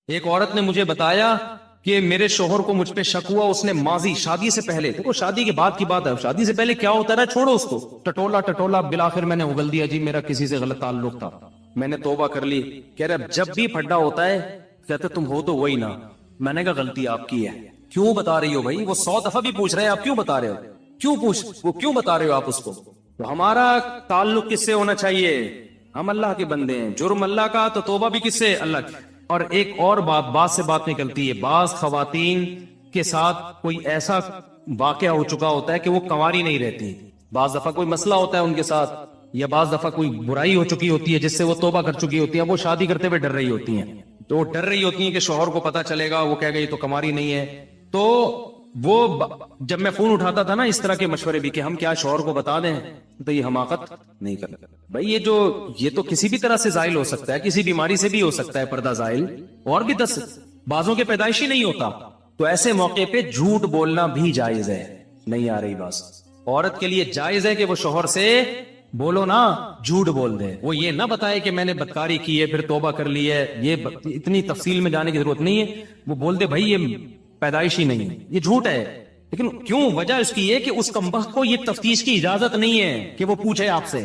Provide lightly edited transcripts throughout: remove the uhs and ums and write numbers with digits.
ایک عورت نے مجھے بتایا کہ میرے شوہر کو مجھ پہ شک ہوا، اس نے ماضی شادی سے پہلے، دیکھو شادی کے بعد کی بات ہے، شادی سے پہلے کیا ہوتا ہے چھوڑو اس کو، ٹٹولا بالآخر میں نے اگل دیا جی میرا کسی سے غلط تعلق تھا، میں نے توبہ کر لی۔ کہہ رہے اب جب بھی پھڈا ہوتا ہے کہتے تم ہو تو وہی نا، میں نے کہا غلطی آپ کی ہے، کیوں بتا رہی ہو بھائی؟ وہ 100 دفعہ بھی پوچھ رہے ہیں آپ کیوں بتا رہے ہو، وہ کیوں بتا رہے ہو آپ اس کو؟ تو ہمارا تعلق کس سے ہونا چاہیے؟ ہم اللہ کے بندے ہیں، جرم اللہ کا تو توبہ بھی کس سے؟ اللہ کی۔ اور ایک اور بات سے بات نکلتی ہے، بعض خواتین کے ساتھ کوئی ایسا واقعہ ہو چکا ہوتا ہے کہ وہ کنواری نہیں رہتی، بعض دفعہ کوئی مسئلہ ہوتا ہے ان کے ساتھ، یا بعض دفعہ کوئی برائی ہو چکی ہوتی ہے جس سے وہ توبہ کر چکی ہوتی ہے، وہ شادی کرتے ہوئے ڈر رہی ہوتی ہیں، تو وہ ڈر رہی ہوتی ہیں کہ شوہر کو پتا چلے گا، وہ کہے گا یہ تو کنواری نہیں ہے۔ تو وہ جب میں فون اٹھاتا تھا نا اس طرح کے مشورے بھی کہ ہم کیا شوہر کو بتا دیں، تو یہ حماقت نہیں کرنا بھائی، یہ تو کسی بھی طرح سے زائل ہو سکتا ہے، کسی بیماری سے بھی ہو سکتا ہے پردہ زائل، اور بھی 10 بازوں کے پیدائشی نہیں ہوتا، تو ایسے موقع پہ جھوٹ بولنا بھی جائز ہے۔ نہیں آ رہی بات؟ عورت کے لیے جائز ہے کہ وہ شوہر سے بولو نا، جھوٹ بول دے، وہ یہ نہ بتائے کہ میں نے بدکاری کی ہے پھر توبہ کر لی ہے، یہ اتنی تفصیل میں جانے کی ضرورت نہیں ہے، وہ بول دے بھائی یہ پیدائشی نہیں ہے، یہ جھوٹ ہے، لیکن کیوں؟ وجہ اس کی ہے کہ اس کمبخت کو یہ تفتیش کی اجازت نہیں ہے کہ وہ پوچھے آپ سے،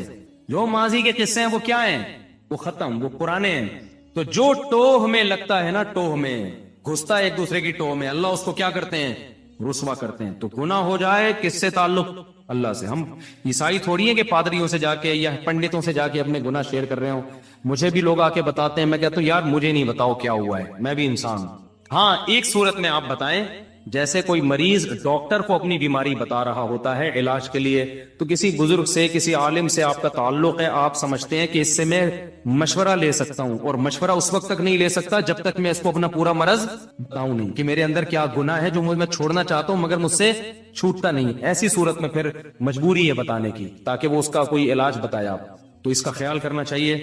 جو ماضی کے قصے ہیں وہ کیا ہیں؟ وہ ختم، وہ پرانے ہیں، تو جو ٹوہ میں لگتا ہے نا، ٹوہ میں گھستا ہے ایک دوسرے کی ٹوہ میں، اللہ اس کو کیا کرتے ہیں؟ رسوا کرتے ہیں۔ تو گناہ ہو جائے کس سے تعلق؟ اللہ سے۔ ہم عیسائی تھوڑی ہیں کہ پادریوں سے جا کے یا پنڈتوں سے جا کے اپنے گناہ شیئر کر رہے ہوں، مجھے بھی لوگ آ کے بتاتے ہیں، میں کہتا ہوں یار مجھے نہیں بتاؤ کیا ہوا ہے، میں بھی انسان ہوں۔ ہاں ایک صورت میں آپ بتائیں، جیسے کوئی مریض ڈاکٹر کو اپنی بیماری بتا رہا ہوتا ہے علاج کے لیے، تو کسی بزرگ سے کسی عالم سے آپ کا تعلق ہے، آپ سمجھتے ہیں کہ اس سے میں مشورہ لے سکتا ہوں، اور مشورہ اس وقت تک نہیں لے سکتا جب تک میں اس کو اپنا پورا مرض بتاؤں نہیں کہ میرے اندر کیا گناہ ہے جو میں چھوڑنا چاہتا ہوں مگر مجھ سے چھوٹتا نہیں، ایسی صورت میں پھر مجبوری ہے بتانے کی تاکہ وہ اس کا کوئی علاج بتایا آپ، تو اس کا خیال کرنا چاہیے۔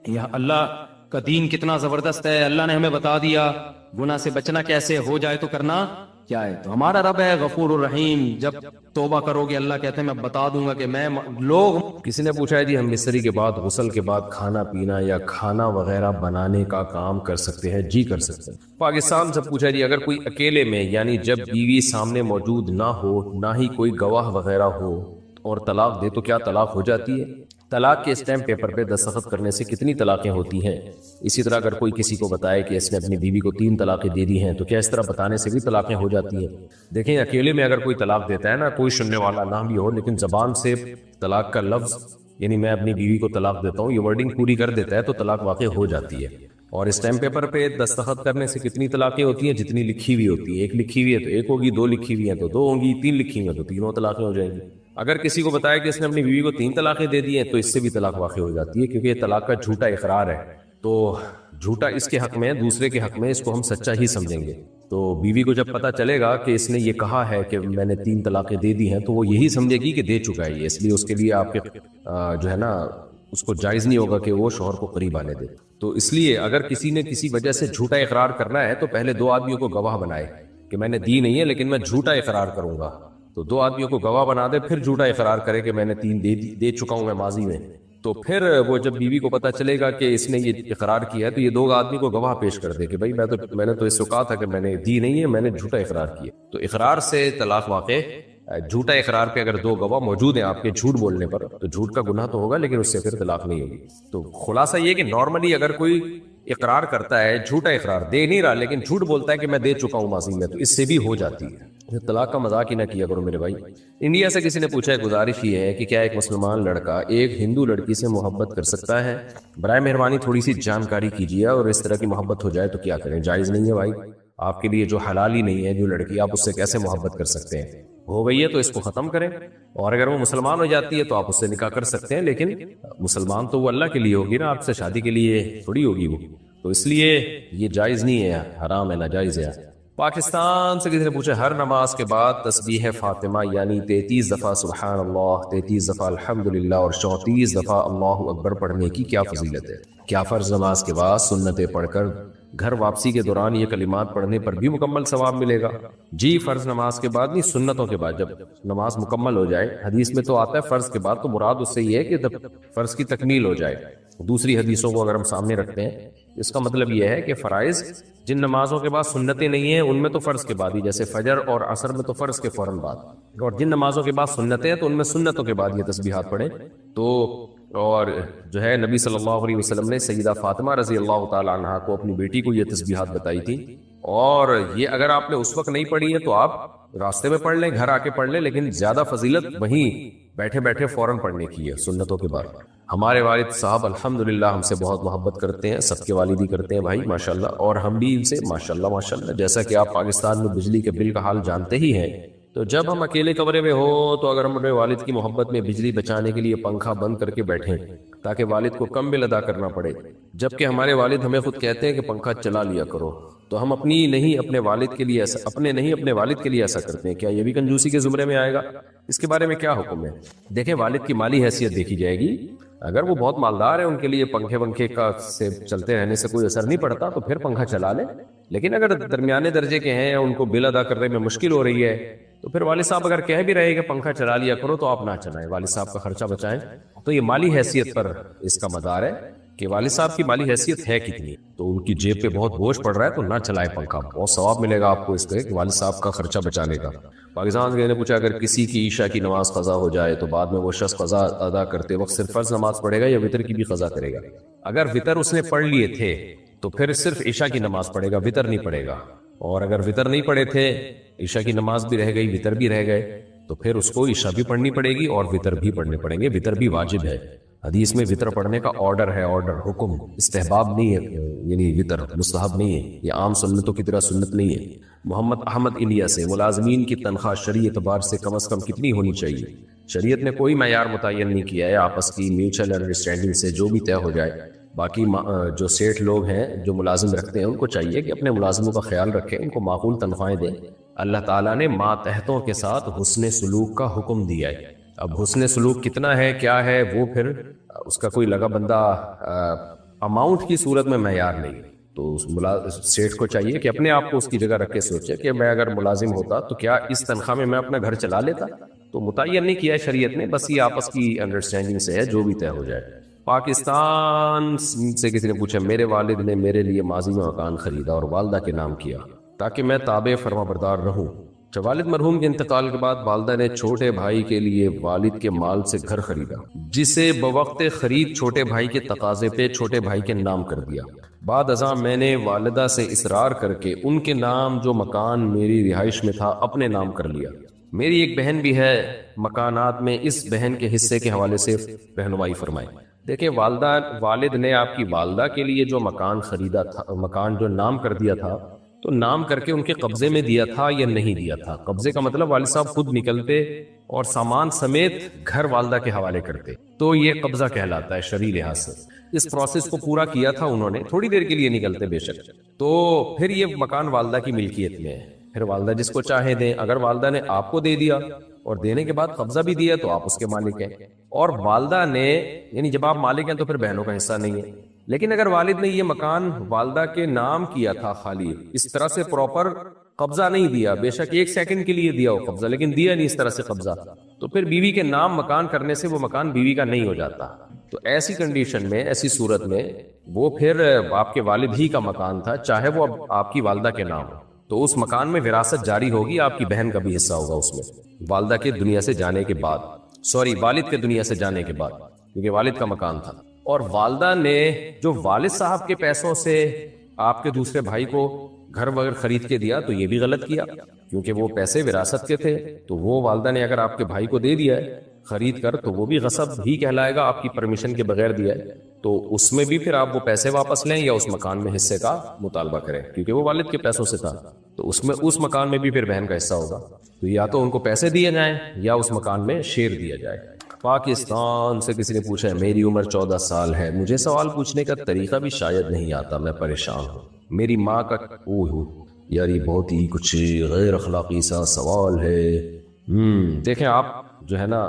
یہ اللہ کا دین کتنا زبردست ہے، اللہ نے ہمیں بتا دیا گناہ سے بچنا کیسے، ہو جائے تو کرنا کیا ہے۔ تو ہمارا رب ہے غفور الرحیم، جب توبہ کرو گے اللہ کہتے ہیں میں بتا دوں گا کہ میں لوگ۔ کسی نے پوچھا ہے جی ہم مستری کے بعد غسل کے بعد کھانا پینا یا کھانا وغیرہ بنانے کا کام کر سکتے ہیں؟ جی کر سکتے ہیں۔ پاکستان سے پوچھا ہے جی اگر کوئی اکیلے میں، یعنی جب بیوی سامنے موجود نہ ہو، نہ ہی کوئی گواہ وغیرہ ہو، اور طلاق دے تو کیا طلاق ہو جاتی ہے؟ طلاق کے اسٹیمپ پیپر پہ دستخط کرنے سے کتنی طلاقیں ہوتی ہیں؟ اسی طرح اگر کوئی کسی کو بتائے کہ اس نے اپنی بیوی کو 3 طلاقیں دے دی ہیں تو کیا اس طرح بتانے سے بھی طلاقیں ہو جاتی ہیں؟ دیکھیں اکیلے میں اگر کوئی طلاق دیتا ہے نا، کوئی سننے والا نہ بھی ہو، لیکن زبان سے طلاق کا لفظ، یعنی میں اپنی بیوی کو طلاق دیتا ہوں، یہ ورڈنگ پوری کر دیتا ہے تو طلاق واقع ہو جاتی ہے۔ اور اسٹیمپ پیپر پہ دستخط کرنے سے کتنی طلاقیں ہوتی ہیں؟ جتنی لکھی ہوئی ہوتی ہے، ایک لکھی ہوئی ہے تو ایک ہوگی، 2 لکھی ہوئی ہیں تو 2 ہوں گی، 3 لکھی ہوئی ہیں تو 3 طلاقیں ہو جائیں گی۔ اگر کسی کو بتایا کہ اس نے اپنی بیوی کو 3 طلاقیں دے دی ہیں تو اس سے بھی طلاق واقع ہو جاتی ہے، کیونکہ یہ طلاق کا جھوٹا اقرار ہے، تو جھوٹا اس کے حق میں، دوسرے کے حق میں، اس کو ہم سچا ہی سمجھیں گے۔ تو بیوی کو جب پتہ چلے گا کہ اس نے یہ کہا ہے کہ میں نے 3 طلاقیں دے دی ہیں تو وہ یہی سمجھے گی کہ دے چکا ہے یہ، اس لیے اس کے لیے آپ کے جو ہے نا اس کو جائز نہیں ہوگا کہ وہ شوہر کو قریب آنے دے۔ تو اس لیے اگر کسی نے کسی وجہ سے جھوٹا اقرار کرنا ہے تو پہلے 2 آدمیوں کو گواہ بنائے کہ میں نے دی نہیں ہے لیکن میں جھوٹا اقرار کروں گا، تو 2 آدمیوں کو گواہ بنا دے، پھر جھوٹا اقرار کرے کہ میں نے 3 دے چکا ہوں میں ماضی میں، تو پھر وہ جب بیوی کو پتہ چلے گا کہ اس نے یہ اقرار کیا ہے تو یہ 2 آدمی کو گواہ پیش کر دے کہ بھائی میں نے تو اس کو کہا تھا کہ میں نے دی نہیں ہے، میں نے جھوٹا اقرار کیا۔ تو اقرار سے طلاق واقع، جھوٹا اقرار پہ اگر 2 گواہ موجود ہیں آپ کے جھوٹ بولنے پر تو جھوٹ کا گناہ تو ہوگا لیکن اس سے پھر طلاق نہیں ہوگی۔ تو خلاصہ یہ کہ نارملی اگر کوئی اقرار کرتا ہے، جھوٹا اقرار دے نہیں رہا لیکن جھوٹ بولتا ہے کہ میں دے چکا ہوں ماضی میں، تو اس سے بھی ہو جاتی ہے۔ طلاق کا مذاق ہی نہ کیا کرو میرے بھائی۔ انڈیا سے کسی نے پوچھا ہے، گزارش یہ ہے کہ کیا ایک مسلمان لڑکا ایک ہندو لڑکی سے محبت کر سکتا ہے؟ برائے مہربانی تھوڑی سی جانکاری کیجیے، اور اس طرح کی محبت ہو جائے تو کیا کریں؟ جائز نہیں ہے بھائی، آپ کے لیے جو حلال ہی نہیں ہے جو لڑکی، آپ اس سے کیسے محبت کر سکتے ہیں؟ ہو گئی ہے تو اس کو ختم کریں، اور اگر وہ مسلمان ہو جاتی ہے تو آپ اس سے نکاح کر سکتے ہیں، لیکن مسلمان تو وہ اللہ کے لیے ہوگی نا، آپ سے شادی کے لیے تھوڑی ہوگی وہ، تو اس لیے یہ جائز نہیں ہے، حرام ہے، ناجائز ہے۔ پاکستان سے کسی نے پوچھا ہر نماز کے بعد تسبیح فاطمہ یعنی 33 دفعہ سبحان اللہ، 33 دفعہ الحمدللہ اور 34 دفعہ اللہ اکبر پڑھنے کی کیا فضیلت ہے؟ کیا فرض نماز کے بعد سنتیں پڑھ کر گھر واپسی کے دوران یہ کلمات پڑھنے پر بھی مکمل ثواب ملے گا؟ جی، فرض نماز کے بعد نہیں، سنتوں کے بعد، جب نماز مکمل ہو جائے، حدیث میں تو آتا ہے فرض کے بعد، تو مراد اس سے یہ ہے کہ جب فرض کی تکمیل ہو جائے۔ دوسری حدیثوں کو اگر ہم سامنے رکھتے ہیں اس کا مطلب یہ ہے کہ فرائض جن نمازوں کے بعد سنتیں نہیں ہیں ان میں تو فرض کے بعد ہی، جیسے فجر اور عصر میں تو فرض کے فوراً بعد، اور جن نمازوں کے بعد سنتیں ہیں تو ان میں سنتوں کے بعد یہ تسبیحات پڑھیں۔ تو اور جو ہے نبی صلی اللہ علیہ وسلم نے سیدہ فاطمہ رضی اللہ تعالی عنہا کو، اپنی بیٹی کو یہ تسبیحات بتائی تھی، اور یہ اگر آپ نے اس وقت نہیں پڑھی ہے تو آپ راستے میں پڑھ لیں، گھر آ کے پڑھ لیں، لیکن زیادہ فضیلت وہیں بیٹھے بیٹھے فوراً پڑھنے کی ہے سنتوں کے بعد۔ ہمارے والد صاحب الحمدللہ ہم سے بہت محبت کرتے ہیں، سب کے والد ہی کرتے ہیں بھائی ماشاءاللہ، اور ہم بھی ان سے ماشاءاللہ ماشاءاللہ۔ جیسا کہ آپ پاکستان میں بجلی کے بل کا حال جانتے ہی ہیں، تو جب ہم اکیلے کمرے میں ہو تو اگر ہم اپنے والد کی محبت میں بجلی بچانے کے لیے پنکھا بند کر کے بیٹھیں تاکہ والد کو کم بل ادا کرنا پڑے، جبکہ ہمارے والد ہمیں خود کہتے ہیں کہ پنکھا چلا لیا کرو، تو ہم اپنے والد کے لیے ایسا کرتے ہیں، کیا یہ بھی کنجوسی کے زمرے میں آئے گا؟ اس کے بارے میں کیا حکم ہے؟ دیکھیں، والد کی مالی حیثیت دیکھی جائے گی، اگر وہ بہت مالدار ہے، ان کے لیے پنکھے کا سے چلتے رہنے سے کوئی اثر نہیں پڑتا تو پھر پنکھا چلا لیں، لیکن اگر درمیانے درجے کے ہیں، ان کو بل ادا کرنے میں مشکل ہو رہی ہے، تو پھر والد صاحب اگر کہہ بھی رہے کہ پنکھا چلا لیا کرو تو آپ نہ چلائیں، والد صاحب کا خرچہ بچائیں۔ تو یہ مالی حیثیت پر اس کا مدار ہے کہ والد صاحب کی مالی حیثیت ہے کتنی، تو ان کی جیب پہ بہت بوجھ پڑ رہا ہے تو نہ چلائیں پنکھا، بہت ثواب ملے گا آپ کو اس کے والد صاحب کا خرچہ بچانے کا۔ پاکستان سے نے پوچھا، اگر کسی کی عشاء کی نماز قضا ہو جائے تو بعد میں وہ شخص قضا ادا کرتے وقت صرف فرض نماز پڑھے گا یا وتر کی بھی قضا کرے گا؟ اگر وتر اس نے پڑھ لیے تھے تو پھر صرف عشاء کی نماز پڑھے گا، وتر نہیں پڑھے گا، اور اگر وتر نہیں پڑھے تھے، عشاء کی نماز بھی رہ گئی، وتر بھی رہ گئے، تو پھر اس کو عشاء بھی پڑھنی پڑے گی اور وتر بھی پڑھنے پڑیں گے۔ وتر بھی واجب ہے، حدیث میں وتر پڑھنے کا آرڈر ہے، آرڈر حکم، استحباب نہیں ہے، یعنی وتر مستحب نہیں ہے، یہ عام سنتوں کی طرح سنت نہیں ہے۔ محمد احمد انڈیا سے، ملازمین کی تنخواہ شرعی اعتبار سے کم از کم کتنی ہونی چاہیے؟ شریعت نے کوئی معیار متعین نہیں کیا ہے، آپس کی میوچل انڈرسٹینڈنگ سے جو بھی طے ہو جائے۔ باقی جو سیٹھ لوگ ہیں جو ملازم رکھتے ہیں ان کو چاہیے کہ اپنے ملازموں کا خیال رکھیں، ان کو معقول تنخواہیں دیں۔ اللہ تعالیٰ نے ماتحتوں کے ساتھ حسن سلوک کا حکم دیا ہے، اب حسن سلوک کتنا ہے کیا ہے وہ پھر اس کا کوئی لگا بندہ اماؤنٹ کی صورت میں معیار نہیں، تو سیٹھ کو چاہیے کہ اپنے آپ کو اس کی جگہ رکھ کے سوچے کہ میں اگر ملازم ہوتا تو کیا اس تنخواہ میں اپنا گھر چلا لیتا؟ تو متعین نہیں کیا ہے شریعت نے، بس یہ آپس کی انڈرسٹینڈنگ سے ہے، جو بھی طے ہو جائے۔ پاکستان سے کسی نے پوچھا، میرے والد نے میرے لیے ماضی میں مکان خریدا اور والدہ کے نام کیا تاکہ میں تابع فرما بردار رہوں۔ والد مرحوم کے انتقال کے بعد والدہ نے چھوٹے بھائی کے لیے والد کے مال سے گھر خریدا، جسے بوقت خرید چھوٹے بھائی کے تقاضے پہ چھوٹے بھائی کے نام کر دیا۔ بعد ازاں میں نے والدہ سے اصرار کر کے ان کے نام جو مکان میری رہائش میں تھا اپنے نام کر لیا۔ میری ایک بہن بھی ہے مکانات میں، اس بہن کے حصے کے حوالے سے رہنمائی فرمائیں۔ دیکھیں، والد نے آپ کی والدہ کے لیے جو مکان خریدا تھا، مکان جو نام کر دیا تھا، تو نام کر کے ان کے قبضے میں دیا تھا یا نہیں دیا تھا؟ قبضے کا مطلب والد صاحب خود نکلتے اور سامان سمیت گھر والدہ کے حوالے کرتے، تو یہ قبضہ کہلاتا ہے شرعی لحاظ سے۔ اس پروسیس کو پورا کیا تھا انہوں نے، تھوڑی دیر کے لیے نکلتے بے شک، تو پھر یہ مکان والدہ کی ملکیت میں ہے، پھر والدہ جس کو چاہے دیں۔ اگر والدہ نے آپ کو دے دیا اور دینے کے بعد قبضہ بھی دیا تو آپ اس کے مالک ہیں، اور والدہ نے، یعنی جب آپ مالک ہیں تو پھر بہنوں کا حصہ نہیں ہے۔ لیکن اگر والد نے یہ مکان والدہ کے نام کیا تھا، خالی اس طرح سے پراپر قبضہ نہیں دیا، بے شک 1 سیکنڈ کے لیے دیا ہو قبضہ، لیکن دیا نہیں اس طرح سے قبضہ، تو پھر بیوی کے نام مکان کرنے سے وہ مکان بیوی کا نہیں ہو جاتا۔ تو ایسی کنڈیشن میں، ایسی صورت میں وہ پھر آپ کے والد ہی کا مکان تھا، چاہے وہ آپ کی والدہ کے نام ہو، تو اس مکان میں وراثت جاری ہوگی، آپ کی بہن کا بھی حصہ ہوگا اس میں، والدہ کے دنیا سے جانے کے بعد، والد کے دنیا سے جانے کے بعد، کیونکہ والد کا مکان تھا۔ اور والدہ نے جو والد صاحب کے پیسوں سے آپ کے دوسرے بھائی کو گھر وغیرہ خرید کے دیا تو یہ بھی غلط کیا، کیونکہ وہ پیسے وراثت کے تھے، تو وہ والدہ نے اگر آپ کے بھائی کو دے دیا ہے خرید کر تو وہ بھی غصب ہی کہلائے گا، آپ کی پرمیشن کے بغیر دیا ہے، تو اس میں بھی پھر آپ وہ پیسے واپس لیں یا اس مکان میں حصے کا مطالبہ کریں، کیونکہ وہ والد کے پیسوں سے تھا، تو اس مکان میں بھی پھر بہن کا حصہ ہوگا، تو یا تو ان کو پیسے دیے جائیں یا اس مکان میں شیئر دیا جائے۔ پاکستان سے کسی نے پوچھا ہے، میری عمر 14 سال ہے، مجھے سوال پوچھنے کا طریقہ بھی شاید نہیں آتا، میں پریشان ہوں، میری ماں کا یار یہ بہت ہی کچھ غیر اخلاقی سا سوال ہے۔ دیکھیں، آپ جو ہے نا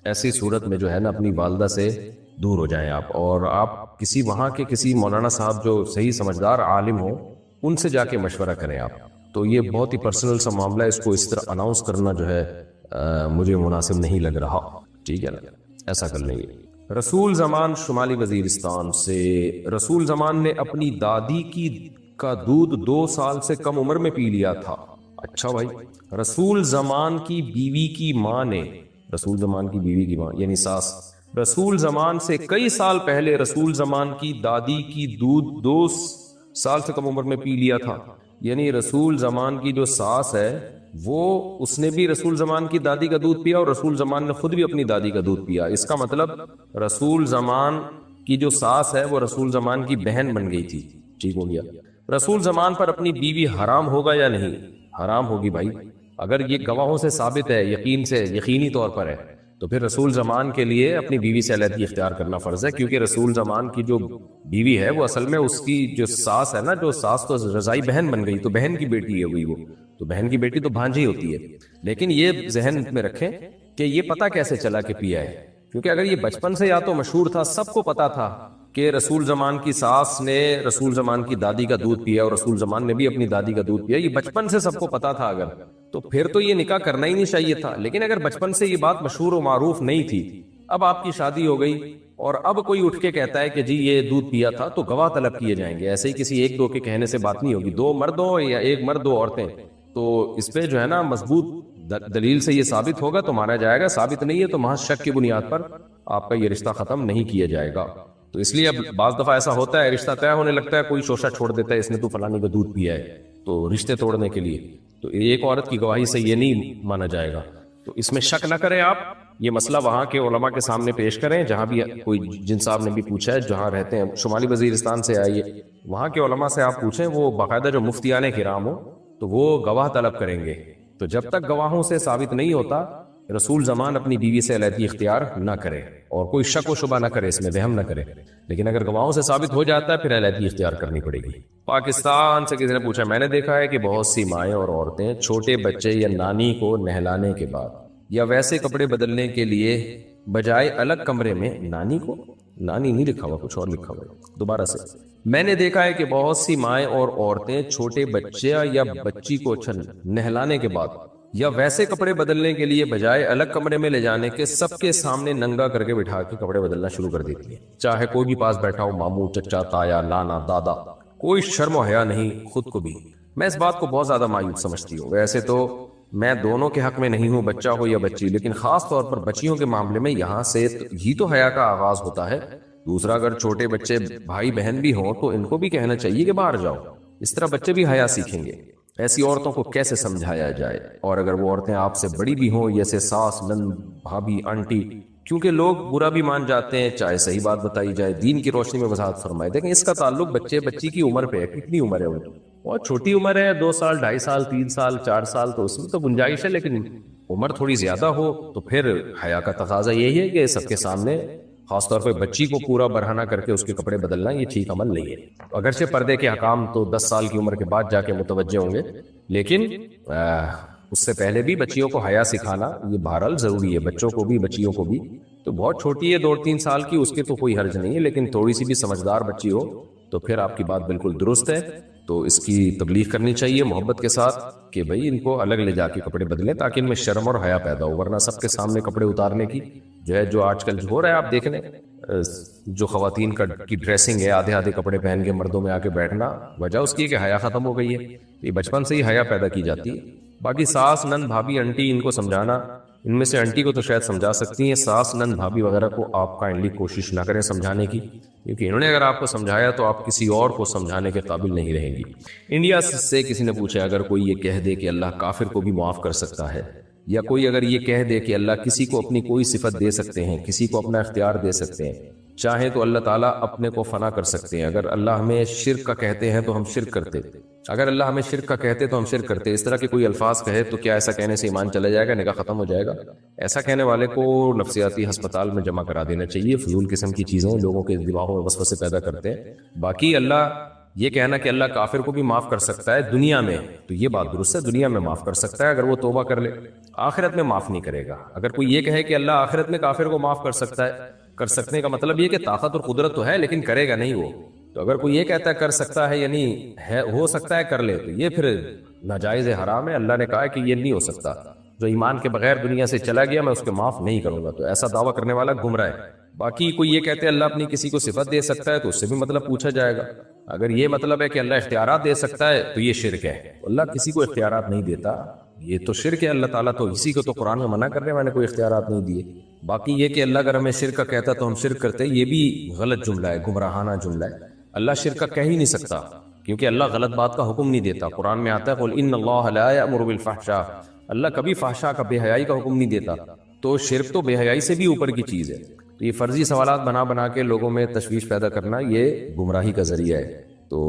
ایسی صورت میں جو ہے نا اپنی والدہ سے دور ہو جائیں آپ، اور آپ کسی وہاں کے کسی مولانا صاحب جو صحیح سمجھدار عالم ہو ان سے جا کے مشورہ کریں آپ، تو یہ بہت ہی پرسنل سا معاملہ ہے، اس کو اس طرح اناؤنس کرنا جو ہے مجھے مناسب نہیں لگ رہا، ٹھیک ہے نا، ایسا کر لیں گے۔ رسول زمان شمالی وزیرستان سے، رسول زمان نے اپنی دادی کا دودھ 2 سال سے کم عمر میں پی لیا تھا۔ اچھا بھائی، رسول زمان کی بیوی کی ماں نے، رسول زمان کی بیوی کی ماں یعنی ساس، رسول زمان سے کئی سال پہلے رسول زمان کی دادی کی دودھ 2 سال سے کم عمر میں پی لیا تھا، یعنی رسول زمان کی جو ساس ہے وہ اس نے بھی رسول زمان کی دادی کا دودھ پیا اور رسول زمان نے خود بھی اپنی دادی کا دودھ پیا۔ اس کا مطلب رسول زمان کی جو ساس ہے وہ رسول زمان کی بہن بن گئی تھی۔ ٹھیک ہو گیا۔ رسول زمان پر اپنی بیوی حرام ہوگا یا نہیں؟ حرام ہوگی بھائی، اگر یہ گواہوں سے ثابت ہے، یقینی طور پر ہے، تو پھر رسول زمان کے لیے اپنی بیوی سے علیحدگی اختیار کرنا فرض ہے، کیونکہ رسول زمان کی جو بیوی ہے وہ اصل میں اس کی جو ساس ہے نا، جو ساس تو رضائی بہن بن گئی، تو بہن کی بیٹی ہے ہوئی وہ، تو بہن کی بیٹی تو بھانجی ہوتی ہے۔ لیکن یہ ذہن میں رکھیں کہ یہ پتہ کیسے چلا کہ پیا ہے، کیونکہ اگر یہ بچپن سے یا تو مشہور تھا، سب کو پتا تھا کہ رسول زمان کی ساس نے رسول زمان کی دادی کا دودھ پیا اور رسول زمان نے بھی اپنی دادی کا دودھ پیا، یہ بچپن سے سب کو پتا تھا، اگر تو پھر تو یہ نکاح کرنا ہی نہیں چاہیے تھا۔ لیکن اگر بچپن سے یہ بات مشہور و معروف نہیں تھی، اب آپ کی شادی ہو گئی اور اب کوئی اٹھ کے کہتا ہے کہ جی یہ دودھ پیا تھا، تو گواہ طلب کیے جائیں گے۔ ایسے ہی کسی ایک دو کے کہنے سے بات نہیں ہوگی، 2 مرد ہو یا 1 مرد 2 عورتیں، تو اس پہ جو ہے نا مضبوط دلیل سے یہ ثابت ہوگا تو مانا جائے گا، ثابت نہیں ہے تو محض شک کی بنیاد پر آپ کا یہ رشتہ ختم نہیں کیا جائے گا۔ تو اس لیے اب بعض دفعہ ایسا ہوتا ہے، رشتہ طے ہونے لگتا ہے، کوئی شوشہ چھوڑ دیتا ہے اس نے تو فلانی کا دودھ پیا ہے، تو رشتے توڑنے کے لیے، تو ایک عورت کی گواہی سے یہ نہیں مانا جائے گا۔ تو اس میں شک نہ کریں آپ، یہ مسئلہ وہاں کے علماء کے سامنے پیش کریں، جہاں بھی کوئی جن صاحب نے بھی پوچھا ہے، جہاں رہتے ہیں شمالی وزیرستان سے آئیے، وہاں کے علماء سے آپ پوچھیں، وہ باقاعدہ جو مفتیان کرام ہو تو وہ گواہ طلب کریں گے۔ تو جب تک گواہوں سے ثابت نہیں ہوتا، رسول زمان اپنی بیوی سے علیحدگی اختیار نہ کرے اور کوئی شک و شبہ نہ کرے، اس میں وہم نہ کرے۔ لیکن اگر گواہوں سے ثابت ہو جاتا ہے پھر علیحدگی اختیار کرنی پڑے گی۔ پاکستان سے کسی نے پوچھا، میں نے دیکھا ہے کہ بہت سی مائیں اور عورتیں چھوٹے بچے یا نانی کو نہلانے کے بعد یا ویسے کپڑے بدلنے کے لیے بجائے الگ کمرے میں، نانی کو، نانی نہیں لکھا ہوا، کچھ اور لکھا ہوا ہے، دوبارہ سے، میں نے دیکھا ہے کہ بہت سی مائیں اور عورتیں چھوٹے بچے یا بچی کو نہلانے کے بعد یا ویسے کپڑے بدلنے کے لیے بجائے الگ کمرے میں لے جانے کے سب کے سامنے ننگا کر کے بٹھا کے کپڑے بدلنا شروع کر دیتی ہیں، چاہے کوئی بھی پاس بیٹھا ہو، ماموں، چچا، تایا، نانا، دادا، کوئی شرم و حیا نہیں خود کو بھی۔ میں اس بات کو بہت زیادہ مایوس سمجھتی ہوں۔ ویسے تو میں دونوں کے حق میں نہیں ہوں، بچہ ہو یا بچی، لیکن خاص طور پر بچیوں کے معاملے میں یہاں سے ہی تو حیا کا آغاز ہوتا ہے۔ دوسرا، اگر چھوٹے بچے بھائی بہن بھی ہوں تو ان کو بھی کہنا چاہیے کہ باہر جاؤ، اس طرح بچے بھی حیا سیکھیں گے۔ ایسی عورتوں کو کیسے سمجھایا جائے؟ اور اگر وہ عورتیں آپ سے بڑی بھی ہوں، جیسے ساس، نند، بھابھی، آنٹی، کیونکہ لوگ برا بھی مان جاتے ہیں، چاہے صحیح بات بتائی جائے، دین کی روشنی میں وضاحت فرمائے۔ دیکھیں اس کا تعلق بچے بچی کی عمر پہ ہے، کتنی عمر ہے ان کی، بہت چھوٹی عمر ہے، 2 سال، 2.5 سال، 3 سال، 4 سال، تو اس میں تو گنجائش ہے، لیکن عمر تھوڑی زیادہ ہو تو پھر حیا کا تقاضا یہی ہے کہ سب کے سامنے، خاص طور پہ بچی کو پورا برہنہ کر کے اس کے کپڑے بدلنا یہ ٹھیک عمل نہیں ہے۔ اگرچہ پردے کے احکام تو 10 سال کی عمر کے بعد جا کے متوجہ ہوں گے، لیکن اس سے پہلے بھی بچیوں کو حیا سکھانا یہ بہرحال ضروری ہے، بچوں کو بھی بچیوں کو بھی۔ تو بہت چھوٹی ہے 2-3 سال کی، اس کے تو کوئی حرج نہیں ہے، لیکن تھوڑی سی بھی سمجھدار بچی ہو تو پھر آپ کی بات بالکل درست ہے، تو اس کی تبلیغ کرنی چاہیے محبت کے ساتھ کہ بھئی ان کو الگ لے جا کے کپڑے بدلیں تاکہ ان میں شرم اور حیا پیدا ہو، ورنہ سب کے سامنے کپڑے اتارنے کی جو آج کل ہو رہا ہے، آپ دیکھ لیں جو خواتین کی ڈریسنگ ہے، آدھے آدھے کپڑے پہن کے مردوں میں آ کے بیٹھنا، وجہ اس کی کہ حیا ختم ہو گئی ہے، یہ بچپن سے ہی حیا پیدا کی جاتی ہے۔ باقی ساس، نند، بھابھی، انٹی، ان کو سمجھانا، ان میں سے انٹی کو تو شاید سمجھا سکتی ہیں، ساس، نند، بھابھی وغیرہ کو آپ کائنڈلی کوشش نہ کریں سمجھانے کی، کیونکہ انہوں نے اگر آپ کو سمجھایا تو آپ کسی اور کو سمجھانے کے قابل نہیں رہیں گی۔ انڈیا سے کسی نے پوچھا، اگر کوئی یہ کہہ دے کہ اللہ کافر کو بھی معاف کر سکتا ہے، یا کوئی اگر یہ کہہ دے کہ اللہ کسی کو اپنی کوئی صفت دے سکتے ہیں، کسی کو اپنا اختیار دے سکتے ہیں، چاہیں تو اللہ تعالیٰ اپنے کو فنا کر سکتے ہیں، اگر اللہ ہمیں شرک کا کہتے ہیں تو ہم شرک کرتے، اگر اللہ ہمیں شرک کا کہتے تو ہم شرک کرتے، اس طرح کے کوئی الفاظ کہے تو کیا ایسا کہنے سے ایمان چلا جائے گا، نکاح ختم ہو جائے گا؟ ایسا کہنے والے کو نفسیاتی ہسپتال میں جمع کرا دینا چاہیے، فضول قسم کی چیزیں لوگوں کے دماغوں میں وسوسے پیدا کرتے ہیں۔ باقی اللہ یہ کہنا کہ اللہ کافر کو بھی معاف کر سکتا ہے دنیا میں، تو یہ بات درست ہے، دنیا میں معاف کر سکتا ہے اگر وہ توبہ کر لے، آخرت میں معاف نہیں کرے گا۔ اگر کوئی یہ کہے کہ اللہ آخرت میں کافر کو معاف کر سکتا ہے، کر سکنے کا مطلب یہ کہ طاقت اور قدرت تو ہے لیکن کرے گا نہیں وہ، تو اگر کوئی یہ کہتا ہے کر سکتا ہے یعنی ہے ہو سکتا ہے کر لے، تو یہ پھر ناجائز حرام ہے، اللہ نے کہا ہے کہ یہ نہیں ہو سکتا۔ جو ایمان کے بغیر دنیا سے چلا گیا میں اس کے معاف نہیں کروں گا. تو ایسا دعویٰ کرنے والا گمراہ ہے. باقی کوئی یہ کہتے ہیں اللہ اپنی کسی کو صفت دے سکتا ہے تو اس سے بھی مطلب پوچھا جائے گا. اگر یہ مطلب ہے کہ اللہ اختیارات دے سکتا ہے تو یہ شرک ہے. اللہ کسی کو اختیارات نہیں دیتا, یہ تو شرک ہے. اللہ تعالیٰ تو اسی کو تو قرآن میں منع کر رہے ہیں, میں نے کوئی اختیارات نہیں دیے. باقی یہ کہ اللہ اگر ہمیں شرک کا کہتا تو ہم شرک کرتے, یہ بھی غلط جملہ ہے, گمراہانہ جملہ ہے. اللہ شرک کا کہہ ہی نہیں سکتا کیونکہ اللہ غلط بات کا حکم نہیں دیتا. قرآن میں آتا ہے قل ان اللہ لا یأمر بالفحشاء, اللہ کبھی فحشاء کا, بے حیائی کا حکم نہیں دیتا. تو شرک تو بے حیائی سے بھی اوپر کی چیز ہے. تو یہ فرضی سوالات بنا بنا کے لوگوں میں تشویش پیدا کرنا یہ گمراہی کا ذریعہ ہے. تو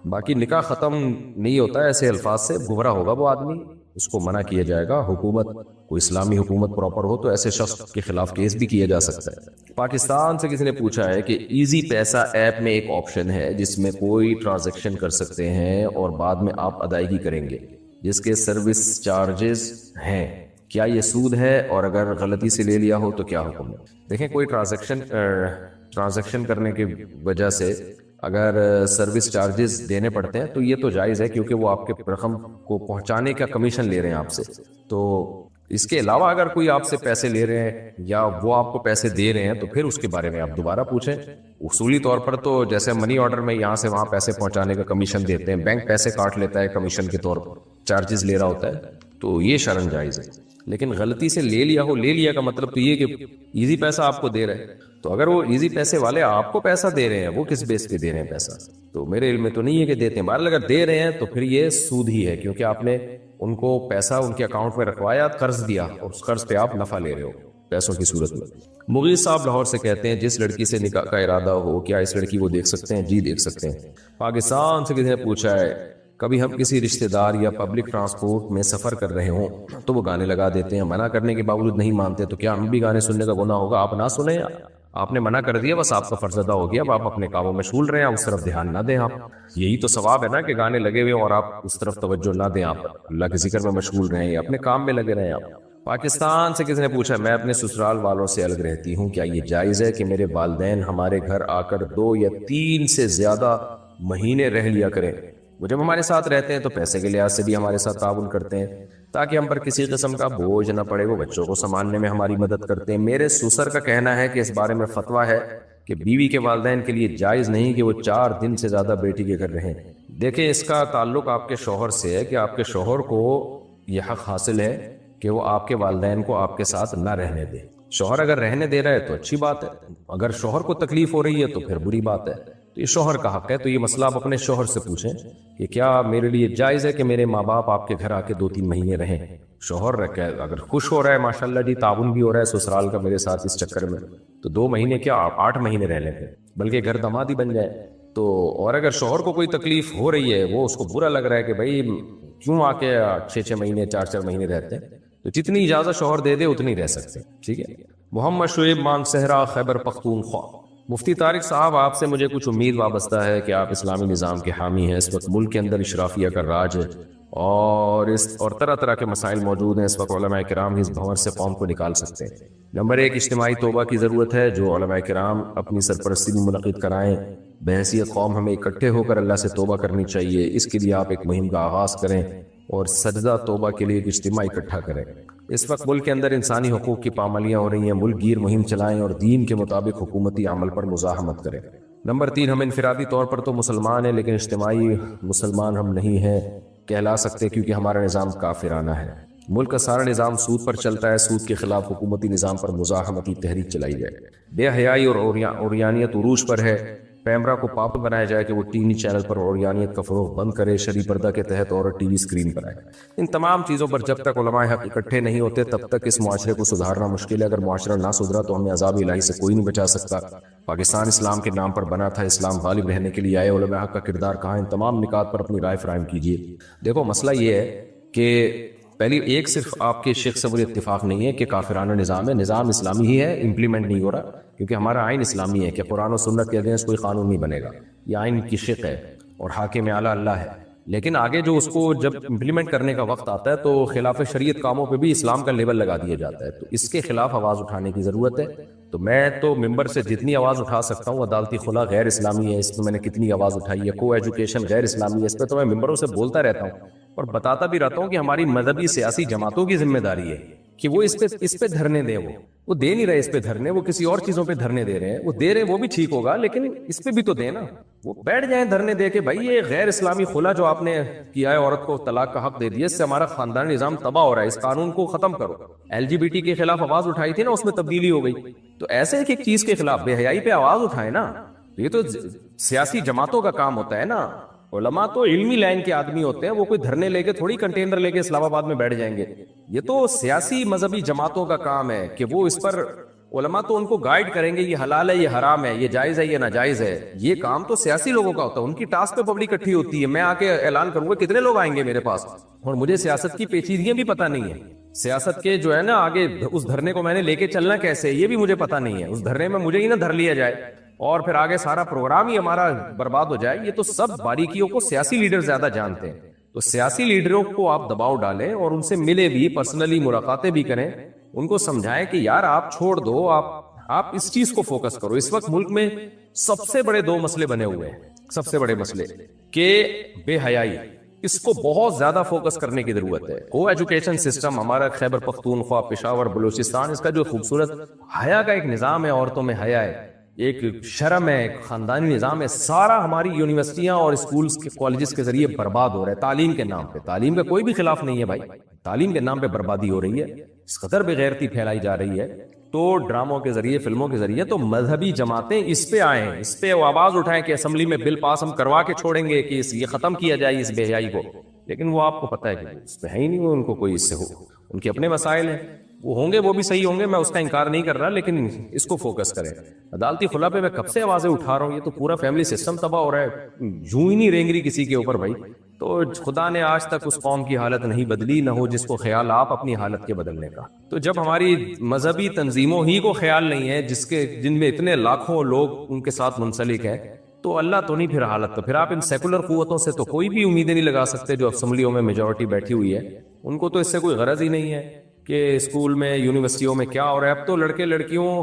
باقی نکاح ختم نہیں ہوتا ہے ایسے الفاظ سے, گمراہ ہوگا وہ آدمی, اس کو منع کیا جائے گا. حکومت کوئی اسلامی حکومت پراپر ہو تو ایسے شخص کے خلاف کیس بھی کیا جا سکتا ہے. پاکستان سے کسی نے پوچھا ہے کہ ایزی پیسہ ایپ میں ایک آپشن ہے جس میں کوئی ٹرانزیکشن کر سکتے ہیں اور بعد میں آپ ادائیگی کریں گے جس کے سروس چارجز ہیں, کیا یہ سود ہے, اور اگر غلطی سے لے لیا ہو تو کیا حکم ہے؟ دیکھیں کوئی ٹرانزیکشن کرنے کی وجہ سے اگر سروس چارجز دینے پڑتے ہیں تو یہ تو جائز ہے کیونکہ وہ آپ کے رقم کو پہنچانے کا کمیشن لے رہے ہیں آپ سے. تو اس کے علاوہ اگر کوئی آپ سے پیسے لے رہے ہیں یا وہ آپ کو پیسے دے رہے ہیں تو پھر اس کے بارے میں آپ دوبارہ پوچھیں. اصولی طور پر تو جیسے منی آرڈر میں یہاں سے وہاں پیسے پہنچانے کا کمیشن دیتے ہیں, بینک پیسے کاٹ لیتا ہے کمیشن کے طور پر, چارجز لے رہا ہوتا ہے, تو یہ شرعاً جائز ہے. لیکن غلطی سے لے لیا ہو, لے لیا کا مطلب تو یہ کہ ایزی پیسہ آپ کو دے رہے ہیں, تو اگر وہ ایزی پیسے والے آپ کو پیسہ دے رہے ہیں وہ کس بیس پہ دے رہے ہیں پیسہ, تو میرے علم میں تو نہیں ہے کہ دیتے ہیں. بہرحال اگر دے رہے ہیں تو پھر یہ سود ہی ہے کیونکہ آپ نے ان کو پیسہ ان کے اکاؤنٹ میں رکھوایا, قرض دیا, اور اس قرض پہ آپ نفع لے رہے ہو پیسوں کی صورت میں. مغیث صاحب لاہور سے کہتے ہیں جس لڑکی سے نکاح کا ارادہ ہو کیا اس لڑکی کو دیکھ سکتے ہیں؟ جی دیکھ سکتے ہیں. پاکستان سے کسی نے پوچھا ہے کبھی ہم کسی رشتہ دار یا پبلک ٹرانسپورٹ میں سفر کر رہے ہوں تو وہ گانے لگا دیتے ہیں, منع کرنے کے باوجود نہیں مانتے, تو کیا ہم بھی گانے سننے کا گناہ ہوگا؟ آپ نہ سنیں, آپ نے منع کر دیا, بس آپ کا فرض ادا ہو گیا, اب آپ اپنے کاموں میں مشغول رہیں, آپ اس طرف دھیان نہ دیں. آپ یہی تو ثواب ہے نا کہ گانے لگے ہوئے اور آپ اس طرف توجہ نہ دیں, آپ اللہ کے ذکر میں مشغول رہیں, اپنے کام میں لگے رہیں آپ. پاکستان سے کسی نے پوچھا میں اپنے سسرال والوں سے الگ رہتی ہوں, کیا یہ جائز ہے کہ میرے والدین ہمارے گھر آ کر 2 یا 3 سے زیادہ مہینے رہ لیا کریں؟ وہ جب ہمارے ساتھ رہتے ہیں تو پیسے کے لحاظ سے بھی ہمارے ساتھ تعاون کرتے ہیں تاکہ ہم پر کسی قسم کا بوجھ نہ پڑے, وہ بچوں کو سنبھالنے میں ہماری مدد کرتے ہیں. میرے سسر کا کہنا ہے کہ اس بارے میں فتویٰ ہے کہ بیوی کے والدین کے لیے جائز نہیں کہ وہ 4 دن سے زیادہ بیٹی کے گھر رہیں. دیکھیں اس کا تعلق آپ کے شوہر سے ہے کہ آپ کے شوہر کو یہ حق حاصل ہے کہ وہ آپ کے والدین کو آپ کے ساتھ نہ رہنے دے. شوہر اگر رہنے دے رہا ہے تو اچھی بات ہے, اگر شوہر کو تکلیف ہو رہی ہے تو پھر بری بات ہے. تو یہ شوہر کا حق ہے, تو یہ مسئلہ آپ اپنے شوہر سے پوچھیں کہ کیا میرے لیے جائز ہے کہ میرے ماں باپ آپ کے گھر آ کے 2-3 مہینے رہیں. شوہر اگر خوش ہو رہا ہے ماشاءاللہ جی, تعاون بھی ہو رہا ہے سسرال کا میرے ساتھ اس چکر میں, تو 2 مہینے کیا آپ 8 مہینے رہ لیں گے, بلکہ گھر داماد ہی بن جائے. تو اور اگر شوہر کو کوئی تکلیف ہو رہی ہے, وہ اس کو برا لگ رہا ہے کہ بھائی کیوں آ کے 6-6 مہینے 4-4 مہینے رہتے ہیں, تو جتنی اجازت شوہر دے دے اتنی رہ سکتے ہیں. ٹھیک ہے. محمد شعیب مان صحرا خیبر پختونخوا. مفتی طارق صاحب آپ سے مجھے کچھ امید وابستہ ہے کہ آپ اسلامی نظام کے حامی ہیں. اس وقت ملک کے اندر اشرافیہ کا راج ہے اور طرح طرح کے مسائل موجود ہیں. اس وقت علماء کرام اس بھنور سے قوم کو نکال سکتے ہیں. نمبر 1 اجتماعی توبہ کی ضرورت ہے, جو علماء کرام اپنی سرپرستی میں منعقد کرائیں. بحیثیت قوم ہمیں اکٹھے ہو کر اللہ سے توبہ کرنی چاہیے. اس کے لیے آپ ایک مہم کا آغاز کریں اور سجدہ توبہ کے لیے ایک اجتماع اکٹھا کریں. اس وقت ملک کے اندر انسانی حقوق کی پامالیاں ہو رہی ہیں. ملک گیر مہم چلائیں اور دین کے مطابق حکومتی عمل پر مزاحمت کریں. نمبر 3 ہم انفرادی طور پر تو مسلمان ہیں لیکن اجتماعی مسلمان ہم نہیں ہیں کہلا سکتے, کیونکہ ہمارا نظام کافرانہ ہے. ملک کا سارا نظام سود پر چلتا ہے. سود کے خلاف حکومتی نظام پر مزاحمتی تحریک چلائی جائے. بے حیائی اور عریانیت عروج پر ہے. پیمرا کو پابند بنایا جائے کہ وہ ٹی وی چینل پر عریانیت کا فروغ بند کرے. شرعی پردہ کے تحت عورت ٹی وی اسکرین پر آئے. ان تمام چیزوں پر جب تک علماء حق اکٹھے نہیں ہوتے تب تک اس معاشرے کو سدھارنا مشکل ہے. اگر معاشرہ نہ سدھرا تو ہمیں عذاب الہی سے کوئی نہیں بچا سکتا. پاکستان اسلام کے نام پر بنا تھا, اسلام غالب رہنے کے لیے آئے. علماء حق کا کردار کہاں؟ ان تمام نکات پر اپنی رائے فراہم کیجیے. دیکھو مسئلہ یہ ہے کہ پہلی ایک صرف آپ کے شیخ سے وہ اتفاق نہیں ہے کہ کافرانہ نظام ہے. نظام اسلامی ہی ہے, امپلیمنٹ نہیں ہو رہا کیونکہ ہمارا آئین اسلامی ہے کہ قرآن و سنت کے اگینسٹ کوئی قانون نہیں بنے گا. یہ آئین کی شق ہے اور حاکم اعلیٰ اللہ ہے. لیکن آگے جو اس کو جب امپلیمنٹ کرنے کا وقت آتا ہے تو خلاف شریعت کاموں پہ بھی اسلام کا لیبل لگا دیا جاتا ہے. تو اس کے خلاف آواز اٹھانے کی ضرورت ہے. تو میں تو ممبر سے جتنی آواز اٹھا سکتا ہوں, عدالتی خلا غیر اسلامی ہے, اس پہ میں نے کتنی آواز اٹھائی ہے, کو ایجوکیشن غیر اسلامی ہے, اس پہ تو میں ممبروں سے بولتا رہتا ہوں. اور بتاتا بھی رہتا ہوں کہ ہماری مذہبی سیاسی جماعتوں کی ذمہ داری ہے کہ وہ اس پہ دھرنے دیں. وہ دے نہیں رہے اس پہ دھرنے, وہ کسی اور چیزوں پہ دھرنے دے رہے ہیں. وہ دے رہے وہ بھی ٹھیک ہوگا, لیکن اس پہ بھی تو دیں نا. وہ بیٹھ جائیں دھرنے دے کے, بھائی یہ غیر اسلامی خلا جو آپ نے کیا ہے, عورت کو طلاق کا حق دے دیا, اس سے ہمارا خاندانی نظام تباہ ہو رہا ہے, اس قانون کو ختم کرو. LGBT کے خلاف آواز اٹھائی تھی نا, اس میں تبدیلی ہو گئی. تو ایسے ایک ایک چیز کے خلاف بے حیائی پہ آواز اٹھائے نا. یہ تو سیاسی جماعتوں کا کام ہوتا ہے نا. علماء تو علمی لائن کے آدمی ہوتے ہیں, وہ کوئی دھرنے لے کے تھوڑی کنٹینر لے کے اسلام آباد میں بیٹھ جائیں گے. یہ تو سیاسی مذہبی جماعتوں کا کام ہے کہ وہ اس پر, علماء تو ان کو گائیڈ کریں گے, یہ حلال ہے, یہ حرام ہے, یہ جائز ہے, یہ ناجائز ہے. یہ کام تو سیاسی لوگوں کا ہوتا ہے, ان کی ٹاسک پہ پبلک اکٹھی ہوتی ہے. میں آ کے اعلان کروں گا کتنے لوگ آئیں گے میرے پاس, اور مجھے سیاست کی پیچیدگیاں بھی پتہ نہیں ہے. سیاست کے جو ہے نا آگے اس دھرنے کو میں نے لے کے چلنا کیسے, یہ بھی مجھے پتہ نہیں ہے. اس دھرنے میں مجھے ہی نہ دھر لیا جائے اور پھر آگے سارا پروگرام ہی ہمارا برباد ہو جائے. یہ تو سب باریکیوں کو سیاسی لیڈر زیادہ جانتے ہیں. تو سیاسی لیڈروں کو آپ دباؤ ڈالیں اور ان سے ملے بھی, پرسنلی ملاقاتیں بھی کریں, ان کو سمجھائیں کہ یار آپ چھوڑ دو, آپ اس چیز کو فوکس کرو. اس وقت ملک میں سب سے بڑے دو مسئلے بنے ہوئے ہیں, سب سے بڑے مسئلے کہ بے حیائی, اس کو بہت زیادہ فوکس کرنے کی ضرورت ہے. کو ایجوکیشن سسٹم ہمارا خیبر پختونخوا, پشاور, بلوچستان, اس کا جو خوبصورت حیا کا ایک نظام ہے, عورتوں میں حیا ہے, ایک شرم ہے, ایک خاندانی نظام ہے, سارا ہماری یونیورسٹیاں اور اسکولز کے کالجز کے ذریعے برباد ہو رہا ہے. تعلیم کے نام پہ, تعلیم کا کوئی بھی خلاف نہیں ہے بھائی, تعلیم کے نام پہ بربادی ہو رہی ہے, اس قدر بغیرتی پھیلائی جا رہی ہے. تو ڈراموں کے ذریعے, فلموں کے ذریعے, تو مذہبی جماعتیں اس پہ آئیں, اس پہ آواز اٹھائیں کہ اسمبلی میں بل پاس ہم کروا کے چھوڑیں گے کہ یہ ختم کیا جائے اس بے حیائی کو. لیکن وہ آپ کو پتہ ہے کہ اس پہ ہے ہی نہیں, وہ ان کو کوئی اس سے ہو, ان کے اپنے مسائل ہیں, وہ ہوں گے, وہ بھی صحیح ہوں گے, میں اس کا انکار نہیں کر رہا, لیکن اس کو فوکس کریں. عدالتی خلا پہ میں کب سے آوازیں اٹھا رہا ہوں, یہ تو پورا فیملی سسٹم تباہ ہو رہا ہے, یوں ہی نہیں رینگ رہی کسی کے اوپر بھائی. تو خدا نے آج تک اس قوم کی حالت نہیں بدلی, نہ ہو جس کو خیال آپ اپنی حالت کے بدلنے کا. تو جب ہماری مذہبی تنظیموں ہی کو خیال نہیں ہے, جن میں اتنے لاکھوں لوگ ان کے ساتھ منسلک ہیں, تو اللہ تو نہیں پھر حالت. تو پھر آپ ان سیکولر قوتوں سے تو کوئی بھی امیدیں نہیں لگا سکتے جو اسمبلیوں میں میجورٹی بیٹھی ہوئی ہے. ان کو تو اس سے کوئی غرض ہی نہیں ہے کہ اسکول میں, یونیورسٹیوں میں کیا ہو رہا ہے. اب تو لڑکے لڑکیوں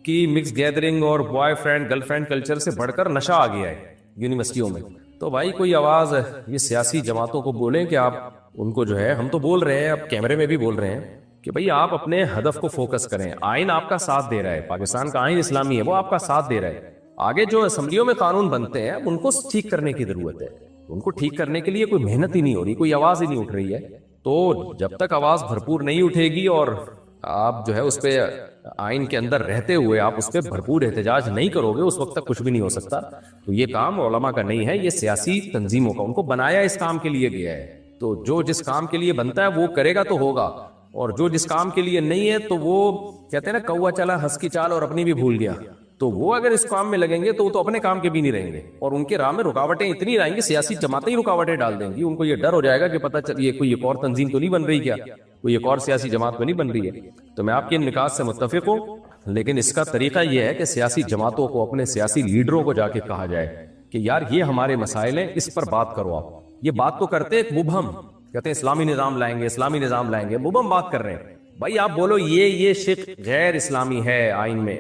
کی مکس گیدرنگ اور boy friend girl friend culture سے بڑھ کر نشہ آ گیا ہے یونیورسٹیوں میں. تو بھائی کوئی آواز یہ سیاسی جماعتوں کو بولیں کہ آپ ان کو جو ہے, ہم تو بول رہے ہیں, اب کیمرے میں بھی بول رہے ہیں کہ بھئی آپ اپنے ہدف کو فوکس کریں. آئین آپ کا ساتھ دے رہا ہے, پاکستان کا آئین اسلامی ہے, وہ آپ کا ساتھ دے رہا ہے. آگے جو اسمبلیوں میں قانون بنتے ہیں ان کو ٹھیک کرنے کی ضرورت ہے. ان کو ٹھیک کرنے کے لیے کوئی محنت ہی نہیں ہو رہی, کوئی آواز ہی نہیں اٹھ رہی ہے. تو جب تک آواز بھرپور نہیں اٹھے گی اور آپ جو ہے اس پہ آئین کے اندر رہتے ہوئے آپ اس پہ بھرپور احتجاج نہیں کرو گے, اس وقت تک کچھ بھی نہیں ہو سکتا. تو یہ کام علماء کا نہیں ہے, یہ سیاسی تنظیموں کا. ان کو بنایا اس کام کے لیے گیا ہے, تو جو جس کام کے لیے بنتا ہے وہ کرے گا تو ہوگا, اور جو جس کام کے لیے نہیں ہے تو وہ کہتے ہیں نا کوا چلا ہنس کی چال اور اپنی بھی بھول گیا. تو وہ اگر اس کام میں لگیں گے تو وہ تو اپنے کام کے بھی نہیں رہیں گے, اور ان کے راہ میں رکاوٹیں اتنی آئیں گی, سیاسی جماعتیں ہی رکاوٹیں ڈال دیں گی. ان کو یہ ڈر ہو جائے گا کہ پتہ چلیے کوئی ایک اور تنظیم تو نہیں بن رہی, کیا کوئی ایک اور سیاسی جماعت تو نہیں بن رہی ہے. تو میں آپ کے ان نکات سے متفق ہوں, لیکن اس کا طریقہ یہ ہے کہ سیاسی جماعتوں کو, اپنے سیاسی لیڈروں کو جا کے کہا جائے کہ یار یہ ہمارے مسائل ہیں, اس پر بات کرو. آپ یہ بات تو کرتے ایک مبہم, کہتے ہیں اسلامی نظام لائیں گے, اسلامی نظام لائیں گے, مبہم بات کر رہے ہیں. بھائی آپ بولو یہ شق غیر اسلامی ہے, آئین میں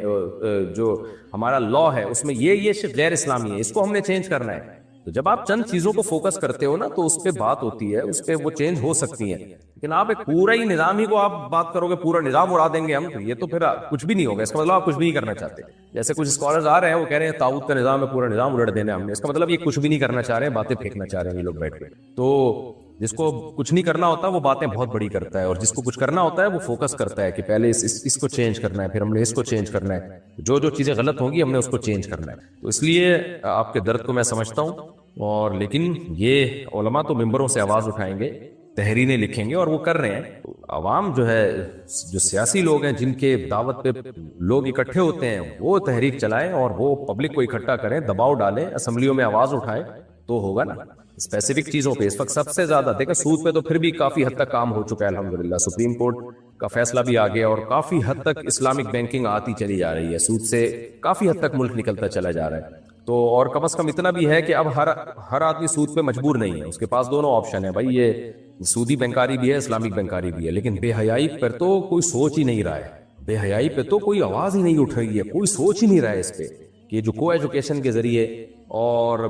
جو ہمارا لا ہے اس میں یہ شق غیر اسلامی ہے, اس کو ہم نے چینج کرنا ہے. تو جب آپ چند چیزوں کو فوکس کرتے ہو نا تو اس پہ بات ہوتی ہے, اس پہ وہ چینج ہو سکتی ہیں. لیکن آپ ایک پورا ہی نظام ہی کو آپ بات کرو گے, پورا نظام اڑا دیں گے ہم, تو یہ تو پھر کچھ بھی نہیں ہوگا. اس کا مطلب آپ کچھ بھی نہیں کرنا چاہتے. جیسے کچھ اسکالرز آ رہے ہیں, وہ کہہ رہے ہیں طاغوت کا نظام ہے, پورا نظام الٹ دینا ہم نے. اس کا مطلب یہ کچھ بھی نہیں کرنا چاہ رہے ہیں, باتیں پھینکنا چاہ رہے ہیں یہ لوگ بیٹھ کے. تو جس کو کچھ نہیں کرنا ہوتا وہ باتیں بہت بڑی کرتا ہے, اور جس کو کچھ کرنا ہوتا ہے وہ فوکس کرتا ہے کہ پہلے اس کو چینج کرنا ہے, پھر ہم نے اس کو چینج کرنا ہے, جو چیزیں غلط ہوں گی ہم نے اس کو چینج کرنا ہے. تو اس لیے آپ کے درد کو میں سمجھتا ہوں, اور لیکن یہ علماء تو ممبروں سے آواز اٹھائیں گے, تحریریں لکھیں گے, اور وہ کر رہے ہیں. عوام جو ہے, جو سیاسی لوگ ہیں جن کے دعوت پہ لوگ اکٹھے ہوتے ہیں, وہ تحریک چلائیں اور وہ پبلک کو اکٹھا کریں, دباؤ ڈالیں, اسمبلیوں میں آواز اٹھائیں, تو ہوگا نا. اسپیسیفک چیزوں پہ اس وقت سب سے زیادہ دیکھیں, سود پہ تو پھر بھی کافی حد تک کام ہو چکا ہے الحمدللہ, سپریم کورٹ کا فیصلہ بھی آ گیا, اور کافی حد تک اسلامک بینکنگ آتی چلی جا رہی ہے, سود سے کافی حد تک ملک نکلتا چلا جا رہا ہے. تو اور کم از کم اتنا بھی ہے کہ اب ہر آدمی سود پہ مجبور نہیں ہے, اس کے پاس دونوں آپشن ہے. بھائی یہ سودی بینکاری بھی ہے, اسلامک بینکاری بھی ہے, لیکن بے حیائی پر تو کوئی سوچ ہی نہیں رہا ہے. بے حیائی پہ تو کوئی آواز ہی نہیں اٹھ رہی ہے, کوئی سوچ ہی نہیں رہا ہے اس پہ کہ جو کو ایجوکیشن کے ذریعے اور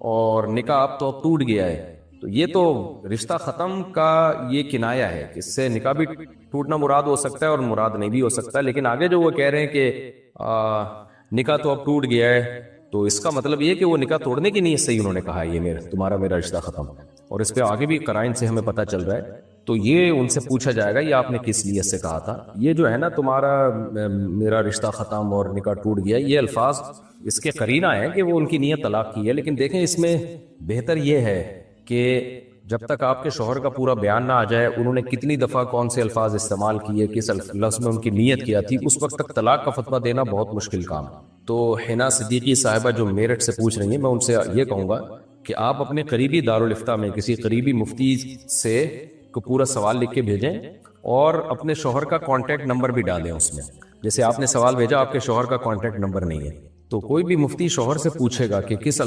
اور نکاح اب تو ٹوٹ گیا ہے، تو یہ تو رشتہ ختم کا یہ کنایا ہے کہ اس سے نکاح بھی ٹوٹنا مراد ہو سکتا ہے اور مراد نہیں بھی ہو سکتا. لیکن آگے جو وہ کہہ رہے ہیں کہ نکاح تو اب ٹوٹ گیا ہے، تو اس کا مطلب یہ کہ وہ نکاح توڑنے کی نیت سے ہی انہوں نے کہا یہ میرا رشتہ ختم، اور اس پہ آگے بھی قرائن سے ہمیں پتہ چل رہا ہے. تو یہ ان سے پوچھا جائے گا یہ آپ نے کس نیت سے کہا تھا. یہ جو ہے نا تمہارا میرا رشتہ ختم اور نکاح ٹوٹ گیا، یہ الفاظ اس کے قرینہ ہے کہ وہ ان کی نیت طلاق کی ہے. لیکن دیکھیں اس میں بہتر یہ ہے کہ جب تک آپ کے شوہر کا پورا بیان نہ آ جائے انہوں نے کتنی دفعہ کون سے الفاظ استعمال کیے، کس لفظ میں ان کی نیت کیا تھی، اس وقت تک طلاق کا فتویٰ دینا بہت مشکل کام ہے. تو حنا صدیقی صاحبہ جو میرٹھ سے پوچھ رہی ہیں، میں ان سے یہ کہوں گا کہ آپ اپنے قریبی دارالافتاء میں کسی قریبی مفتی سے کو پورا سوال لکھ کے بھیجیں اور اپنے شوہر کا کانٹیکٹ نمبر بھی ڈالیں اس میں. جیسے آپ نے سوال بھیجا آپ کے شوہر کا کانٹیکٹ نمبر نہیں ہے، تو کوئی بھی مفتی شوہر سے پوچھے گا کہ کس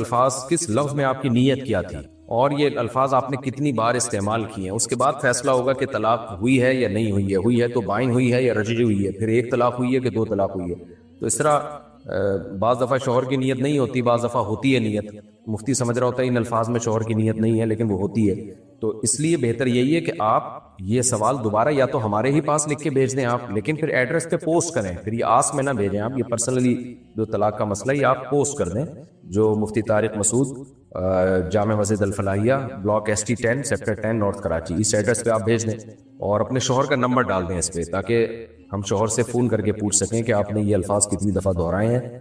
لفظ میں آپ کی نیت کیا تھی اور یہ الفاظ آپ نے کتنی بار استعمال کیے ہیں. اس کے بعد فیصلہ ہوگا کہ طلاق ہوئی ہے یا نہیں ہوئی ہے تو بائن ہوئی ہے یا رجعی ہوئی ہے، پھر ایک طلاق ہوئی ہے کہ دو طلاق ہوئی ہے. تو اس طرح بعض دفعہ شوہر کی نیت نہیں ہوتی، بعض دفعہ ہوتی ہے نیت. مفتی سمجھ رہا ہوتا ہے ان الفاظ میں شوہر کی نیت نہیں ہے لیکن وہ ہوتی ہے. تو اس لیے بہتر یہی ہے کہ آپ یہ سوال دوبارہ یا تو ہمارے ہی پاس لکھ کے بھیج دیں آپ، لیکن پھر ایڈریس پہ پوسٹ کریں. پھر یہ آس میں نہ بھیجیں آپ، یہ پرسنلی جو طلاق کا مسئلہ ہے آپ پوسٹ کر دیں. جو مفتی طارق مسعود، جامع مسجد Alfalahiya, block ST 10 sector 10 north Karachi, اس ایڈریس پہ آپ بھیج دیں اور اپنے شوہر کا نمبر ڈال دیں اس پہ، تاکہ ہم شوہر سے فون کر کے پوچھ سکیں کہ آپ نے یہ الفاظ کتنی دفعہ دہرائے ہیں.